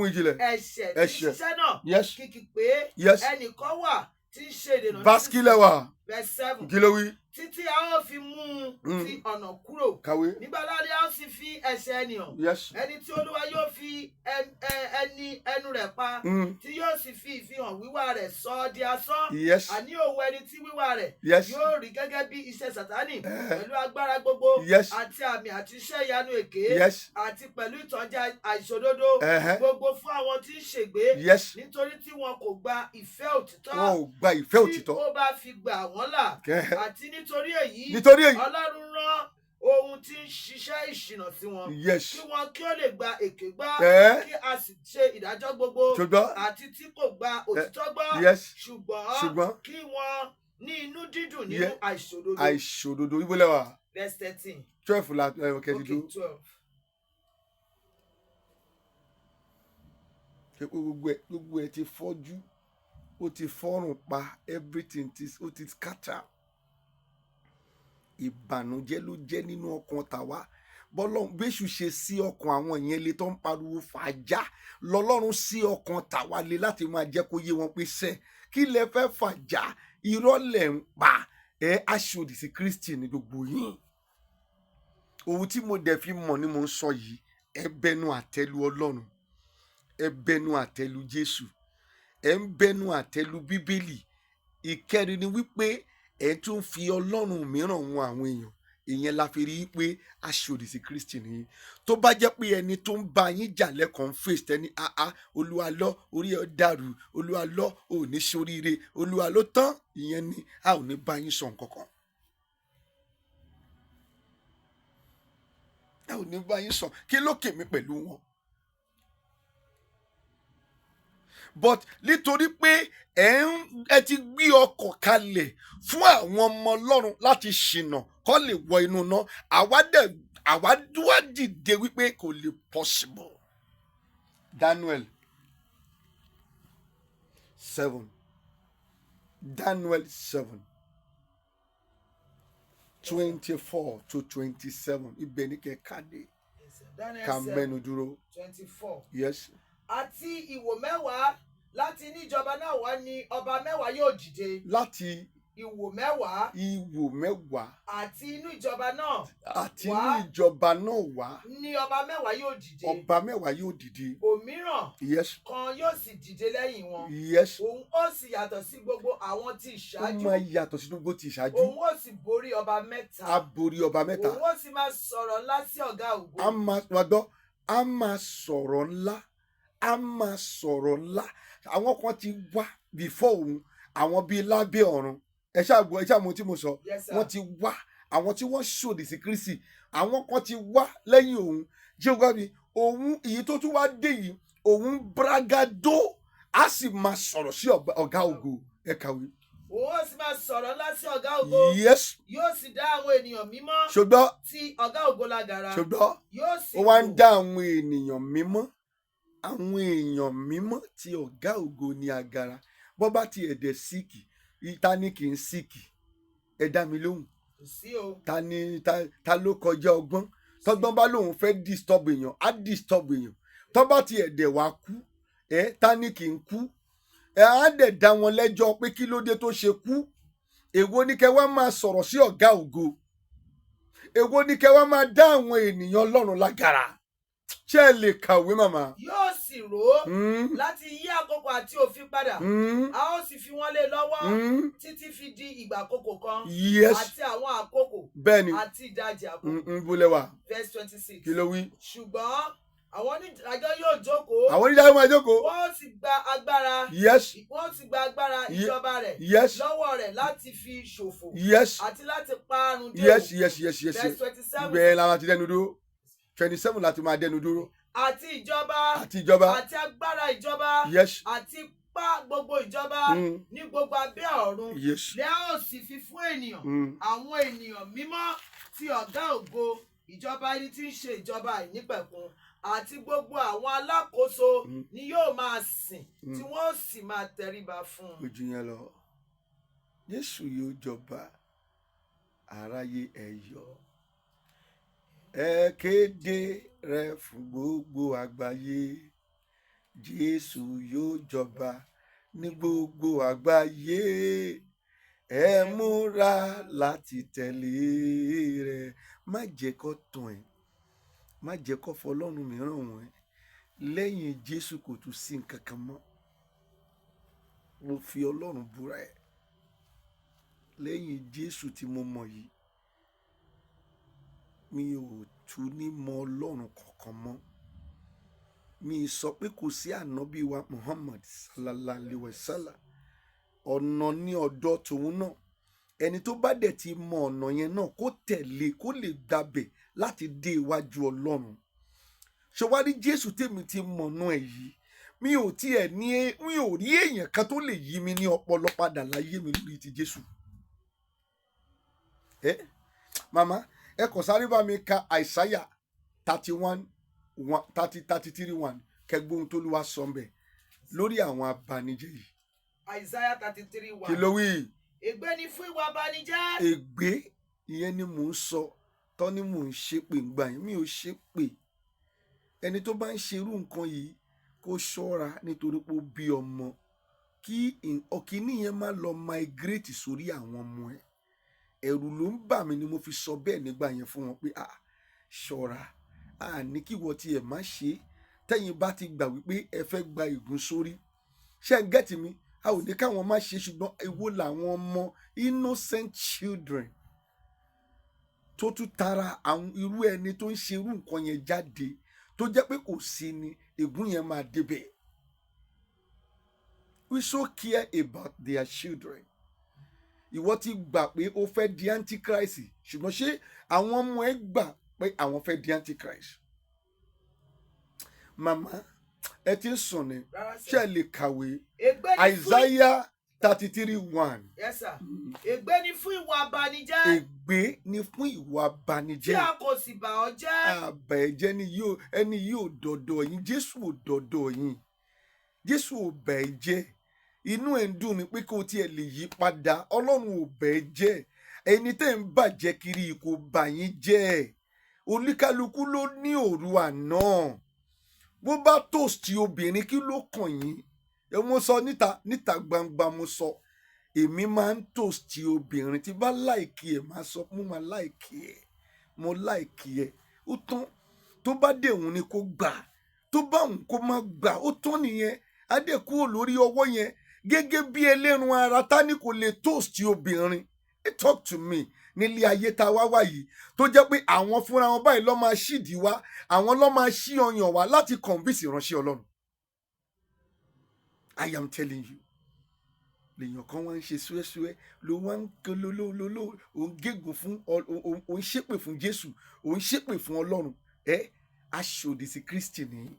Speaker 3: ìjìnlẹ̀ ẹ̀ṣẹ̀ tí ṣiṣẹ́ náà kìkì pé ẹnìkan wà tí ń ṣe ìdènà
Speaker 1: Baskilewa.
Speaker 3: Verse 7.
Speaker 1: Gilowi.
Speaker 3: Títí a ó fi mú un ti ọ̀nà kúrò.
Speaker 1: Kàwé.
Speaker 3: Nígbà láàrin a ó sì fi ẹ̀ṣẹ̀ ẹni hàn. Ẹni tí Olúwa yóò fi ẹnu rẹ̀ pa. Tí yóò sì fi ìfihàn wíwá rẹ̀ sọ ọ́ di asán. Àní òun ẹni tí wíwá rẹ̀ yóò rí gẹ́gẹ́ bí iṣẹ́ Sátánì. Pẹ̀lú agbára gbogbo. Àti àmì àti iṣẹ́ ìyanu èké. Àti pẹ̀lú ìtọ́jà àìṣòdodo. Gbogbo fún àwọn tí ń ṣègbé. Nítorí tí wọn kò gba ìfẹ́ òtítọ́.
Speaker 1: Wọn ò gba ìfẹ́ òtítọ́.
Speaker 3: Tí ó bá fi gbà wọ́n là. Àti nítorí èyí Ọlọ́run rán ohun tí ń ṣiṣẹ́ ìṣìnà sí wọn kí wọn kí ó lè gba èké gbọ́ kí a sì ṣe ìdájọ́ gbogbo àti tí kò gba òtítọ́ gbọ́ ṣùgbọ́n kí wọ́n ní inú dídùn nínú
Speaker 1: àìṣòdodo ibo lẹ́wà.
Speaker 3: Verse 13.
Speaker 1: 12 la kẹ́ẹ̀dúdú. gbogbo ẹ ti fọ́jú ó ti fọ́rùn pa everything ó ti scatter. Ìbànújẹ́ ló jẹ́ nínú ọkàn tàwa bọ́lọ́run bẹ́ṣù ṣe sí ọkàn àwọn ìyẹn lè tó ń pariwo fàájà lọ́lọ́run sí ọkàn tàwa lè láti máa jẹ́ kó yé wọn pé sẹ́ kí lẹ fẹ́ fàájà irọ́ lẹ̀ ń pa aṣòdì sí Kristi ní gbogbo yín ohun tí mo dẹ̀ fi mọ̀ ni mo ń sọ yìí, ẹ bẹnu àtẹ́lu Ọlọ́run, ẹ bẹnu àtẹ́lu Jésù, ẹ ń bẹnu àtẹ́lu Bíbélì. Ìkẹrin ni wípé ẹ tún fi Ọlọ́run mìíràn wọn àwọn èèyàn. Ìyẹn la fi rí i pé aṣòdì sí Kristi nìyí. Tó bá jẹ́ pé ẹni tó ń bá yín jà lẹ́kọ̀ọ́ fèsì tẹ́ni Olúwa lọ orí ẹ dàrú, Olúwa lọ ò ní ṣoríire, Olúwa ló tán, ìyẹn ni a ò ní bá yín sọ nǹkan kan. A ò ní bá yín sọ kí ló kè mí pẹ̀lú wọn. But nítorí pé ẹ ti gbé ọkọ̀ kalẹ̀ fún àwọn ọmọ Ọlọ́run láti ṣìnà kó lè wọ inú náà, àwa dìde wípé kò lè possible. Daniel 7 24 to 27 ibẹ̀ ní kẹ́kàdé ká mẹ́nu dúró.
Speaker 3: 24.
Speaker 1: Yes.
Speaker 3: Àti ìwò mẹ́wàá láti inú ìjọba náà wá ni ọba mẹ́wàá yóò dìde.
Speaker 1: Láti
Speaker 3: ìwò mẹ́wàá.
Speaker 1: Ìwò mẹ́wàá.
Speaker 3: Àti inú ìjọba náà.
Speaker 1: Àti inú ìjọba náà wá.
Speaker 3: Ni ọba mẹ́wàá yóò dìde.
Speaker 1: Ọba mẹ́wàá yóò dìde.
Speaker 3: Òmíràn.
Speaker 1: Yes.
Speaker 3: Kan yóò sì dìde lẹ́yìn wọn.
Speaker 1: Yes.
Speaker 3: Òun ó sì yàtọ̀ sí gbogbo àwọn tí ìṣáájú.
Speaker 1: Ó máa yàtọ̀ sí gbogbo tí ìṣáájú.
Speaker 3: Òun ó sì borí ọba mẹ́ta.
Speaker 1: A borí ọba mẹ́ta.
Speaker 3: Òun ó sì máa sọ̀rọ̀ ńlá sí ọ̀gá ògo.
Speaker 1: A máa sọ̀rọ̀ ńlá. A máa sọ̀rọ̀ ńlá. Àwọn kan ti wá before òun, àwọn bíi lábẹ́ ọ̀run. Ẹ ṣáà tí mo sọ.
Speaker 3: Yes, sir.
Speaker 1: Wọ́n ti wá, àwọn tí wọ́n ṣòdì sí Kristi, àwọn kan ti wá lẹ́yìn òun. Geography òun èyí tó tún wá dé yìí, òun bragado, a sì máa sọ̀rọ̀ sí ọ̀gá ògo. Ẹ kàwé.
Speaker 3: Òun ó sì máa sọ̀rọ̀ ńlá sí ọ̀gá ògo.
Speaker 1: Yes.
Speaker 3: Yóò sì dá àwọn ènìyàn mímọ́.
Speaker 1: Ṣùgbọ́n
Speaker 3: tí ọ̀gá ògo lágara.
Speaker 1: Ṣùgbọ́n
Speaker 3: yóò sì
Speaker 1: ó wá ń dá àwọn ènìyàn mímọ́. Àwọn èèyàn mímọ́ tí ọ̀gá ògo ní agara. Bọ́ bá ti ẹ̀dẹ̀ síkì, ta ni kì í síkì? Ẹ dá mi lóhùn.
Speaker 3: Kò sí o.
Speaker 1: Ta ló kọjá ọgbọ́n? Tọ́gbọ́n bá lóun fẹ́ disturb èèyàn, á disturb èèyàn. Tọ́ bá ti ẹ̀dẹ̀ wá kú, ta ni kì í kú? Á dẹ̀ dá wọn lẹ́jọ́ pé kí ló dé tó ṣe kú. Èwo ni kẹ́ wá máa sọ̀rọ̀ sí ọ̀gá ògo? Èwo ni kẹ́ wá máa dá àwọn ènìyàn Ọlọ́run lágara? Ṣé ẹ lè kàwé màmá?
Speaker 3: Yóò sì rò ó láti yí àkókò àti òfin padà. A ó sì fi wọ́n lé lọ́wọ́ títí fi di ìgbà àkókò kan.
Speaker 1: Yes.
Speaker 3: Àti àwọn àkókò.
Speaker 1: Bẹ́ẹ̀ni.
Speaker 3: Àti ìdajì àkókò.
Speaker 1: Bólẹ́wà.
Speaker 3: Verse 26.
Speaker 1: Kí ló wí?
Speaker 3: Ṣùgbọ́n àwọn onídàájọ́ yóò jókòó.
Speaker 1: Àwọn onídàájọ́ máa jókòó.
Speaker 3: Wọ́n sì gba agbára.
Speaker 1: Yes.
Speaker 3: Wọ́n sì gba agbára ìjọba rẹ̀.
Speaker 1: Yes.
Speaker 3: Lọ́wọ́ rẹ̀ láti fi ṣòfò.
Speaker 1: Yes.
Speaker 3: Àti láti parun dé.
Speaker 1: Yes.
Speaker 3: Verse 27.
Speaker 1: Bẹ́ẹ̀ la máa ti dẹnu dúró. 27 láti máa dẹnu dúró.
Speaker 3: Àti ìjọba. Àti agbára ìjọba.
Speaker 1: Yes.
Speaker 3: Àti pa gbogbo ìjọba ní gbogbo abẹ́ ọ̀run.
Speaker 1: Yes.
Speaker 3: Lẹ́ ó sì fi fún ènìyàn. Àwọn ènìyàn mímọ́ ti ọ̀gá ògo. Ìjọba ẹni tí ń ṣe ìjọba àìnípẹ̀kun. Àti gbogbo àwọn alákòóso ni yóò máa sìn tí wọ́n sì máa tẹríba fún.
Speaker 1: Ojú yẹn lọ, Jésù yóò jọba, aráyé ẹ yọ̀. Ẹ kéde rẹ̀ fún gbogbo àgbáyé. Jésù yóò jọba ní gbogbo àgbáyé. Ẹ múra láti tẹ̀lé rẹ̀. Má jẹ́ kó tàn ẹ́. Má jẹ́ kó fọlọ́run mìíràn wọ̀n ẹ́. Lẹ́yìn Jésù kò tún sí nǹkan kan mọ́. Mo fi Ọlọ́run búra ẹ̀. Lẹ́yìn Jésù tí mo mọ̀ yìí, mi ò tún ní mọ Ọlọ́run kankan mọ́. Mi sọ pé kò sí ànábì wa Muhammad sallallahu alaihi wasallam. Ọ̀nà ní ọ̀dọ̀ tòun náà. Ẹni tó bá dẹ̀ ti mọ ọ̀nà yẹn náà kó tẹ̀lé, kó lè gbàbẹ̀ láti dé iwájú Ọlọ́run. Ṣọwárí Jésù tèmi ti mọ̀nà ẹ̀ yìí. Mi ò rí èèyàn kan tó lè yí mi ní ọpọlọ padà láyé mi lórí ti Jésù. Màmá, ẹ kàn sáré bá mi ka Àìsáyà 33:1 kẹgbóhun tó lù wá sọ mbẹ lórí àwọn abanijẹ́ yìí.
Speaker 3: Àìsáyà 33:1.
Speaker 1: Kí ló wí?
Speaker 3: Ègbé ni fún ìwà abanijẹ́.
Speaker 1: Ègbé ìyẹn ni mò ń sọ tọ́ ni mò ń ṣépè ńgbà yẹn. Mi ò ṣépè. Ẹni tó bá ń ṣerú nǹkan yìí kó ṣọ́ra nítorí pé ó bí ọmọ. Kí ọ̀kíní yẹn má lọ migrate sórí àwọn ọmọ ẹ̀. Ẹ̀rù ló ń bà mí ni mo fi sọ bẹ́ẹ̀ nígbà yẹn fún wọn pé ṣọ́ra àní kí wọ́n tiẹ̀ má ṣe tẹ́yìn bá ti gbà wípé ẹ fẹ́ gba ègún sórí ṣé ń gẹ́tì mi a ò ní káwọn má ṣe ṣùgbọ́n èwo làwọn ọmọ innocent children tó tún tara àwọn irú ẹni tó ń ṣe irú nǹkan yẹn jáde tó jẹ́ pé kò sí ni ègún yẹn máa débẹ̀. We so care about their children. Ìwọ ti gbà pé ó fẹ́ di antichrist ṣùgbọ́n ṣé àwọn ọmọ ẹ gbà pé àwọn fẹ́ di antichrist? Màmá ẹ ti ń sùn ni ṣé ẹ lè kàwé Isaiah 33:1.
Speaker 3: Yes sir. Ègbé ni fún ìwà abanijẹ́.
Speaker 1: Ègbé ni fún ìwà abanijẹ́.
Speaker 3: Tí a kò sì bà ọ́ jẹ́.
Speaker 1: Àbà ẹ̀jẹ̀ ẹni yóò dọ̀dọ̀ yín Jésù ò dọ̀dọ̀ yín Jésù ò bà ẹ́ jẹ́ inú ẹ̀ ń dùn mí pé kó tiẹ̀ lè yí padà Ọlọ́run ò bà ẹ́ jẹ́ ẹni tẹ́ ń bàjẹ́ kiri kò bà yín jẹ́ oníkálukú ló ní òru àná bó bá tòsí obìnrin kí ló kàn yín mo sọ níta gbangba mo sọ èmi máa ń tòsí obìnrin tí bá láìkí ẹ máa sọ mo máa láìkí ẹ mo láìkí ẹ ó tán tó bá dé òun ni kó gbà tó bá òun kó má gbà ó tán nìyẹn á dé kúrò lórí ọwọ́ yẹn gẹ́gẹ́ bí ẹlẹ́run ara ta ni kò lè tòsí obìnrin talk to me nílé ayé tá a wá wá yìí tó jẹ́ pé àwọn fúnra wọn báyìí ló máa ṣídìí wá àwọn ló máa ṣí ọyàn wá láti convince ìránṣẹ́ Ọlọ́run. I am telling you lèèyàn kan wá ń ṣe súẹ́súẹ́ ló wá ń òun gégùn fún òun ṣépè fún Jésù òun ṣépè fún Ọlọ́run aṣòdì sí Kristi nìyí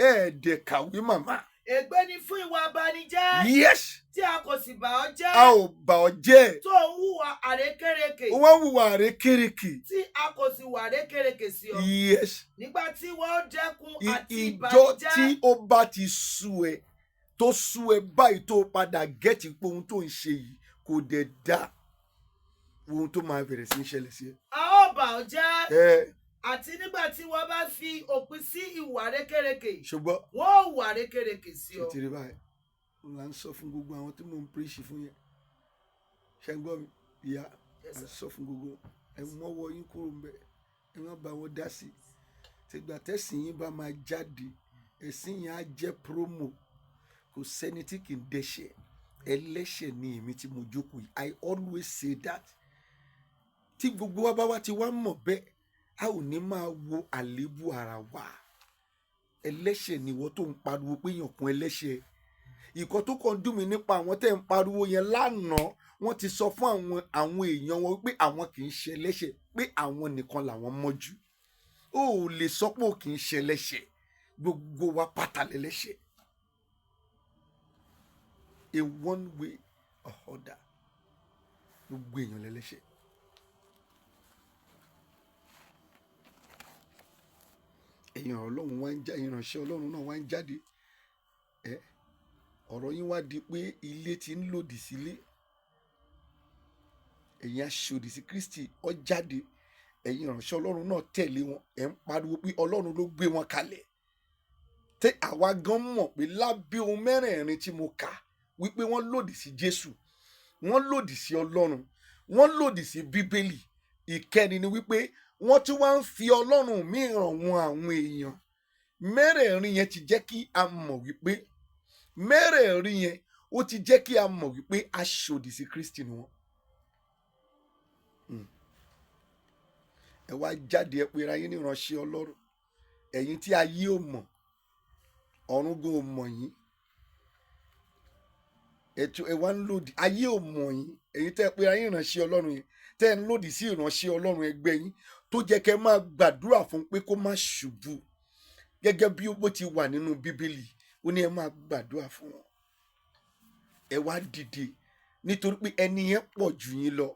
Speaker 1: ẹ̀ẹ́dẹ̀ kàwé màmá.
Speaker 3: Ègbé ni fún ìwà abanijẹ́.
Speaker 1: Yes.
Speaker 3: Tí a kò sì bà ọ́ jẹ́.
Speaker 1: A ò bà ọ́ jẹ́.
Speaker 3: Tó ń hùwà àrékérekè.
Speaker 1: Ó wá ń hùwà àrékérekè.
Speaker 3: Tí a kò sì hùwà àrékérekè sí ọ.
Speaker 1: Yes.
Speaker 3: Nígbà tí wọ́n dẹ́kun àti ìbànújẹ́.
Speaker 1: Ìjọ tí ó bá ti sú ẹ tó sú ẹ báyìí tó padà gẹ́tì pé ohun tó ń ṣe yìí kò dẹ̀ dá ohun tó máa bẹ̀rẹ̀ sí í ṣẹlẹ̀ sí ẹ.
Speaker 3: A ó bà ọ́ jẹ́. Àti nígbà tí wọ́n bá fi òpin sí ìwà rékèrèkè.
Speaker 1: Ṣùgbọ́n
Speaker 3: wọ́n ò wà rékèrèkè sí ọ.
Speaker 1: ṣètìrí báyìí mo là ń sọ fún gbogbo àwọn tí mò ń píríṣì fún yẹn ṣe ń gbọ́ mi ìyá à ń sọ fún gbogbo ẹ mọ́wọ́ yín kúrò ń bẹ ẹ má bá wọn dá sí tìgbà tẹ́sìn yín bá máa jáde ẹ̀sìn yẹn á jẹ́ promo kò sẹ́ni tí kì í dẹ́ṣẹ̀ ẹlẹ́ṣẹ̀ ni èmi tí mo jókòó yìí I always say that tí gbogbo wa bá wá ti wá mọ̀ bẹ́ẹ̀ a ò ní máa wo àléébù ara wa ẹlẹ́ṣẹ̀ ni wọ́n tó ń pariwo pé èèyàn kún ẹlẹ́ṣẹ̀ ìkọ́ tó kàn dùn mí nípa àwọn tẹ́ ń pariwo yẹn lánàá wọ́n ti sọ fún àwọn èèyàn wọn pé àwọn kì í ṣe ẹlẹ́ṣẹ̀ pé àwọn nìkan làwọn mọ́jú ó lè sọ pé ó kì í ṣe ẹlẹ́ṣẹ̀ gbogbo wa pátá lẹ́lẹ́ṣẹ̀ in one way or other gbogbo èèyàn lẹ́lẹ́ṣẹ̀. èèyàn ọlọ́run wá ń já ìránṣẹ́ ọlọ́run náà wá ń jáde ọ̀rọ̀ yín wá di pé ilé ti ń lòdì sílé ẹ̀yin aṣòdì sí Kristi ó jáde ẹ̀yin ìránṣẹ́ ọlọ́run náà tẹ̀lé wọn ẹ̀ ń pariwo pé ọlọ́run ló gbé wọn kalẹ̀ tẹ àwa gan mọ̀ pé lábẹ́ ohun mẹ́rẹ̀ẹ̀rin tí mo kà wípé wọ́n lòdì sí Jésù wọ́n lòdì sí ọlọ́run wọ́n lòdì sí Bíbélì ìkẹrin ni wípé wọ́n tún wá ń fi ọlọ́run mìíràn wọn àwọn èèyàn mẹ́rẹ̀ẹ̀rin yẹn ti jẹ́ kí a mọ̀ wípé mẹ́rẹ̀ẹ̀rin yẹn ó ti jẹ́ kí a mọ̀ wípé aṣòdì sí Kristi ni wọ́n. ẹ wá jáde ẹ pera yín ní ìránṣẹ́ ọlọ́run ẹ̀yin tí ayé ò mọ̀ ọ̀run gan ò mọ̀ yín ẹ wá ń lòdì ayé ò mọ̀ yín ẹ̀yin tẹ́ ẹ pera yín ìránṣẹ́ ọlọ́run yẹn tẹ́ ẹ ń lòdì sí ìránṣẹ́ ọlọ́run ẹgbẹ́ yín tó jẹ́ kẹ́ máa gbàdúrà fún pé kó má ṣubú gẹ́gẹ́ bí ó ti wà nínú Bíbélì ó ní ẹ máa gbàdúrà fún wọn ẹ wá dìde nítorí pé ẹni yẹn pọ̀ jù yín lọ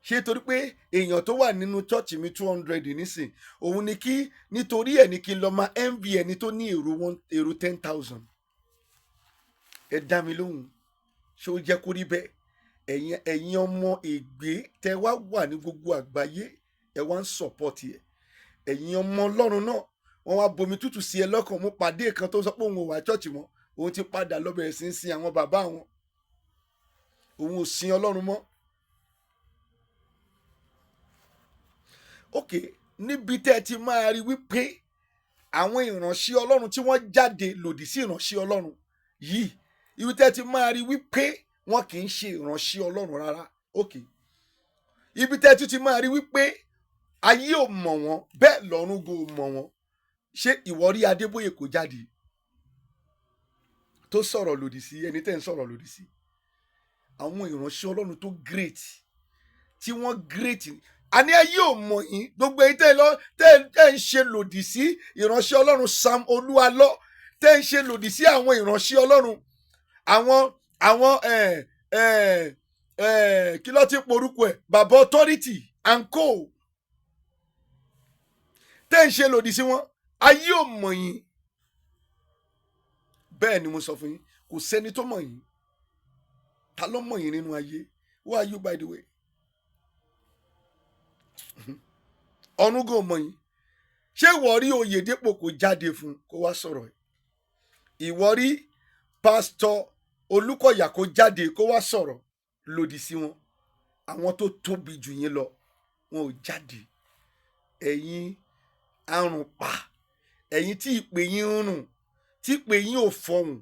Speaker 1: ṣé torí pé èèyàn tó wà nínú chọ́ọ̀chì mi 200 nísìn òun ni kí nítorí ẹ̀ ní kí n lọ máa envy ẹni tó ní èrò 10,000 ẹ dá mi lóhùn ṣé ó jẹ́ kó rí bẹ́ẹ̀ ẹ̀yin ọmọ ègbé tẹ wá wà ní gbogbo àgbáyé ẹ wá ń sọ̀pọ̀tì ẹ̀ ẹ̀yin ọmọ ọlọ́run náà wọ́n wá bomi tútù sí ẹ lọ́kàn mo pàdé kan tó sọ pé òun ò wá chọ́ọ̀chì mọ́ òun ti padà lọ bẹ̀rẹ̀ sí ń sin àwọn bàbá wọn òun ò sin ọlọ́run mọ́. ok níbi tẹ́ ẹ ti máa rí wípé àwọn ìránṣẹ́ ọlọ́run tí wọ́n jáde lòdì sí ìránṣẹ́ ọlọ́run yìí, ibi tẹ́ ẹ ti máa rí wípé wọn kì í ṣe ìránṣẹ́ ọlọ́run rárá. Ibi tẹ́ ẹ ti máa rí wípé ayé ò mọ̀ wọ́n bẹ́ẹ̀ lọ́run kò mọ̀ wọ́n. Ṣé ìwọ rí Adébóyè kó jáde tó sọ̀rọ̀ lòdì sí ẹni tẹ́ ń sọ̀rọ̀ lòdì sí? Àwọn ìránṣẹ́ ọlọ́run tó great, tí wọ́n great, àní ayé ò mọ̀ yín. Gbogbo èyí tẹ́ ń ṣe lòdì sí ìránṣẹ́ ọlọ́run Sam Olúwalọ, tẹ́ ń ṣe lòdì sí àwọn ìránṣẹ́ ọlọ́run, àwọn kí ló ti porúkọ ẹ̀, bàbá authority and co, tẹ́ ń ṣe lòdì sí wọn. Ayé ò mọ̀ yín. Bẹ́ẹ̀ ni mo sọ fún yín, kò sẹ́ni tó mọ̀ yín. Ta ló mọ̀ yín nínú ayé? Who are you, by the way? Ọ̀run kò mọ̀ yín. Ṣé ìwọ rí Oyèdépò kó jáde fún kó wá sọ̀rọ̀? Ìwọ rí pásítọ̀ Olúkọ̀yà kó jáde kó wá sọ̀rọ̀ lòdì sí wọn? Àwọn tó tóbi jù yín lọ wọn ò jáde. Ẹ̀yin àrùn pa, ẹ̀yin tí ìpè yín ń rùn, tí ìpè yín ò fọhùn.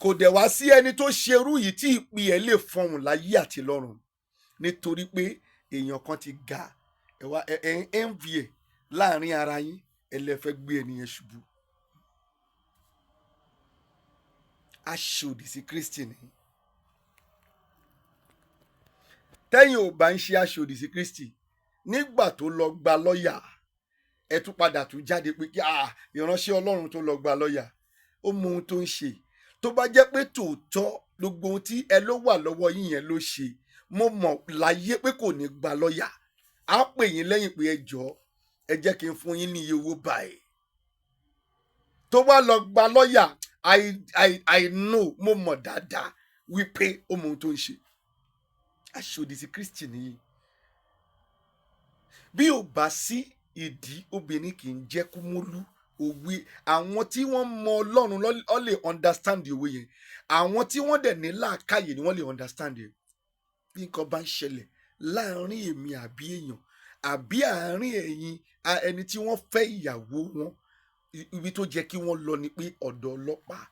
Speaker 1: Kò dẹ̀ wá sí ẹni tó ṣerú yìí tí ìpè ẹ̀ lè fọhùn láyé àti lọ́run, nítorí pé èèyàn kan ti ga envy ẹ̀ láàrin ara yín, ẹ lè fẹ́ gbé ènìyàn ṣubú. Aṣòdì sí Kristi ni. Tẹ́yìn ò bá ń ṣe aṣòdì sí Kristi, nígbà tó lọ gba lọ́yà, ẹ tún padà tún jáde pé ìránṣẹ́ ọlọ́run tó lọ gba lọ́yà ó mọ ohun tó ń ṣe. Tó bá jẹ́ pé tòótọ́ gbogbo ohun tí ẹ ló wà lọ́wọ́ yín yẹn ló ṣe, mo mọ̀ láyé pé kò ní gba lọ́yà. Á pè yín lẹ́yìn pé ẹ jọ̀ọ́, ẹ jẹ́ kí n fún yín ní iye owó báyìí. Tó bá lọ gba lọ́yà, I know, mo mọ̀ dáadáa wípé ó mọ ohun tó ń ṣe. Aṣòdì sí Kristi nìyí. Bí ò bá sí ìdí, obìnrin kì í jẹ́ kúmólú. Òwe àwọn tí wọ́n mọ ọlọ́run ló lè understand òwe yẹn. Àwọn tí wọ́n dẹ̀ ní làákàyè ni wọ́n lè understand ẹ̀. Bí nǹkan bá ń ṣẹlẹ̀ láàrin èmi àbí èèyàn, àbí àárín ẹ̀yin ẹni tí wọ́n fẹ́ ìyàwó wọn, ibi tó jẹ́ kí wọ́n lọ ni pé ọ̀dọ̀ ọlọ́pàá.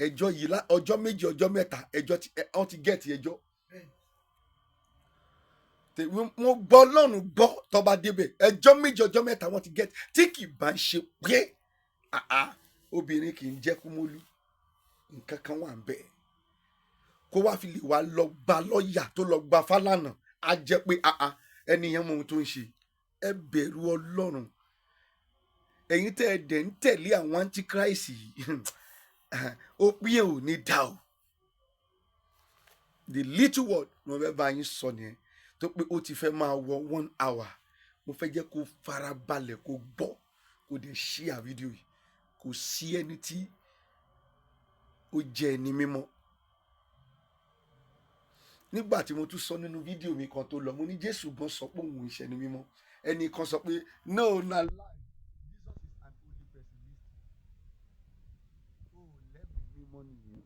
Speaker 1: Ẹjọ́ yìí ọjọ́ méjì ọjọ́ mẹ́ta ẹjọ́ wọ́n ti gẹ̀ẹ́tì ẹjọ́. Wọ́n gbọ́ ọlọ́run gbọ́ tó bá débẹ̀, ẹjọ́ méjì ọjọ́ mẹ́ta wọ́n ti gẹ̀ẹ́tì. Tí kì bá ń ṣe pé obìnrin kì í jẹ́ kúmólú, nǹkan kan wà ń bẹ̀. Kó wá fi lè wá lọ gba lọ́yà tó lọ gba Fálànà, á jẹ́ pé ẹni yẹn mọ ohun tó ń ṣe. Ẹ bẹ̀rù ọlọ́run. Ẹ̀yin tẹ́ ẹ dẹ̀ ń tẹ̀lé àwọn antichrist yìí, òpin ẹ̀ ò ní dá o. The little word mo fẹ́ bá yín sọ nìyẹn, tó pé ó ti fẹ́ máa wọ 1 hour. Mo fẹ́ jẹ́ kó farabalẹ̀ kó gbọ́, kó dẹ̀ share fídíò yìí. Kò sí ẹni tí ó jẹ́ ẹni mímọ́. Nígbà tí mo tún sọ nínú fídíò mi kan tó lọ, mo ní Jésù gan sọ pé òun ìṣẹ́ ni mímọ́. Ẹnì kan sọ pé no na lie, Jesus is an holy person. Lẹ́mìí mímọ́ nìyẹn.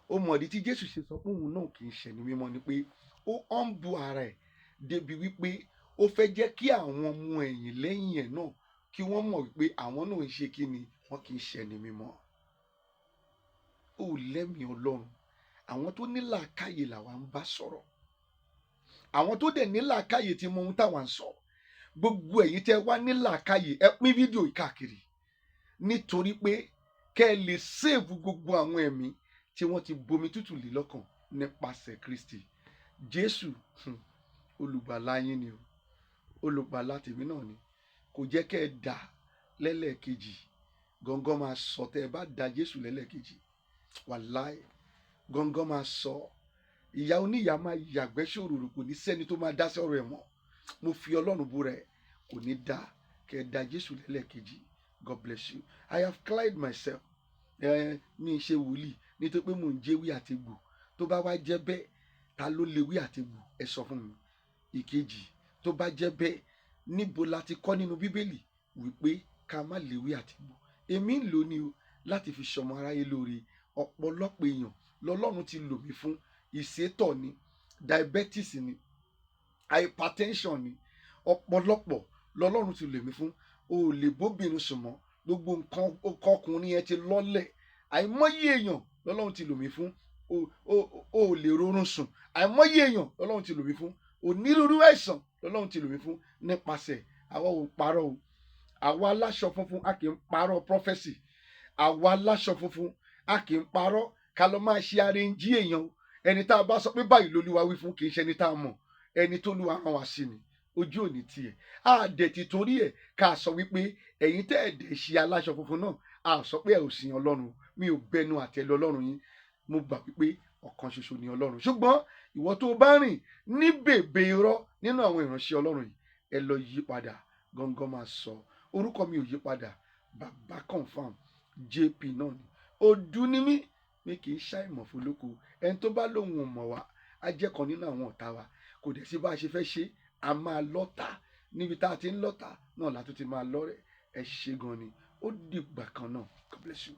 Speaker 1: Ó mọ̀dí tí Jésù ṣe sọ pé òun náà kì í ṣe ni mímọ́ ni pé ó humble ara ẹ̀ débi wípé ó fẹ́ jẹ́ kí àwọn ọmọ ẹ̀yìn lẹ́yìn ẹ̀ náà kí wọ́n mọ̀ wípé àwọn náà ń ṣe kí ni, wọ́n kì í ṣe ni mímọ́. Ó lẹ́mìí Ọlọ́run. Àwọn tó ní làákàyè làwa ń bá sọ̀rọ̀. Àwọn tó dẹ̀ ní làákàyè ti mọ ohun táwa ń sọ. Gbogbo ẹ̀yin tẹ́ wá ní làákàyè, ẹ pín fídíò yìí káàkiri, nítorí pé kẹ́ ẹ lè save gbogbo àwọn ẹ̀mí tí wọ́n ti bomi tútù lé lọ́kàn nípasẹ̀ Kristi. Jésù olùgbàlà yín ni o, olùgbàlà tèmi náà ni. Kò jẹ́ kẹ́ ẹ dà lẹ́lẹ́kejì. Gangan máa sọ tẹ́ ẹ bá da Jésù lẹ́lẹ́kejì. Wàláì gangan máa sọ. Ìyá oníyà máa yàgbẹ́ ṣòròrò, kò ní sẹ́ni tó máa dá sọ̀rọ̀ ẹ̀ mọ́. Mo fi Ọlọ́run búra ẹ̀, kò ní dá kẹ́ ẹ da Jésù lẹ́lẹ́kejì. God bless you. I have cleared myself. Mi ṣe wòlíì nítorí pé mò ń jẹ́wé àtegbò. Tó bá wá jẹ́ bẹ́ẹ̀, ta ló léwé àtegbò? Ẹ sọ fún mi. Ìkejì, tó bá jẹ́ bẹ́ẹ̀, níbo la ti kọ́ nínú Bíbélì wípé ká má léwé àtegbò? Èmi ń lò ní o láti fi ṣọmọ aráyé lóore. Ọ̀pọ̀lọpọ̀ èèyàn lọ́lọ́run ti lò mí fún. Ìsétọ̀ ni, diabetes ni, hypertension ni. ọ̀pọ̀lọpọ̀ lọ́lọ́run ti lò mí fún. O ò lè bóbìnrin sùn mọ́, gbogbo nǹkan ọkùnrin yẹn ti lọ́lẹ̀. Àìmọye èèyàn lọ́lọ́run ti lò mí fún. O ò lè rorun sùn. Àìmọye èèyàn lọ́lọ́run ti lò mí fún. Onírúurú àìsàn lọ́lọ́run ti lò mí fún nípasẹ̀ àwa ò parọ́ o. Àwa aláṣọ funfun a kì í parọ́ prophecy. Àwa aláṣọ funfun a kì í parọ́ ká lọ máa ṣe arẹ́njí èèyàn o. Ẹni tá a bá sọ pé báyìí lolúwa wí fún, kì í ṣe ẹni tá a mọ̀. Ẹni tó lúwa rán wa sí ni. Ojú òní tiẹ̀. A dẹ̀ ti torí ẹ̀ ká sọ wípé ẹ̀yin tẹ́ ẹ̀ dẹ̀ ṣe aláṣọ funfun náà, a sọ pé ẹ ò sìn Ọlọ́run. Mi ò bẹnu àtẹ́lu Ọlọ́run yín. Mo gbà wípé ọ̀kan ṣoṣo ni Ọlọ́run. Ṣùgbọ́n ìwọ tó bá rìn ní bèbè irọ́ nínú àwọn ìránṣẹ́ Ọlọ́run yìí, ẹ lọ yí padà. Gangan máa sọ. Orúkọ mi ò yí padà. Bàbá confam JP náà ni. Odu ni mí, mi kì í ṣàìmọ̀ fólóko. Ẹni tó bá lóhun ò mọ̀ wá, á jẹ́ kan nínú àwọn ọ̀tá wa. Kò dẹ̀ sí bá a ṣe fẹ́ ṣe, a máa lọ́tà. Níbi tá a ti ń lọ́tà náà la tún ti máa lọ́rẹ̀. Ẹ ṣé gan ni. Ó dìgbà kan náà. God bless you.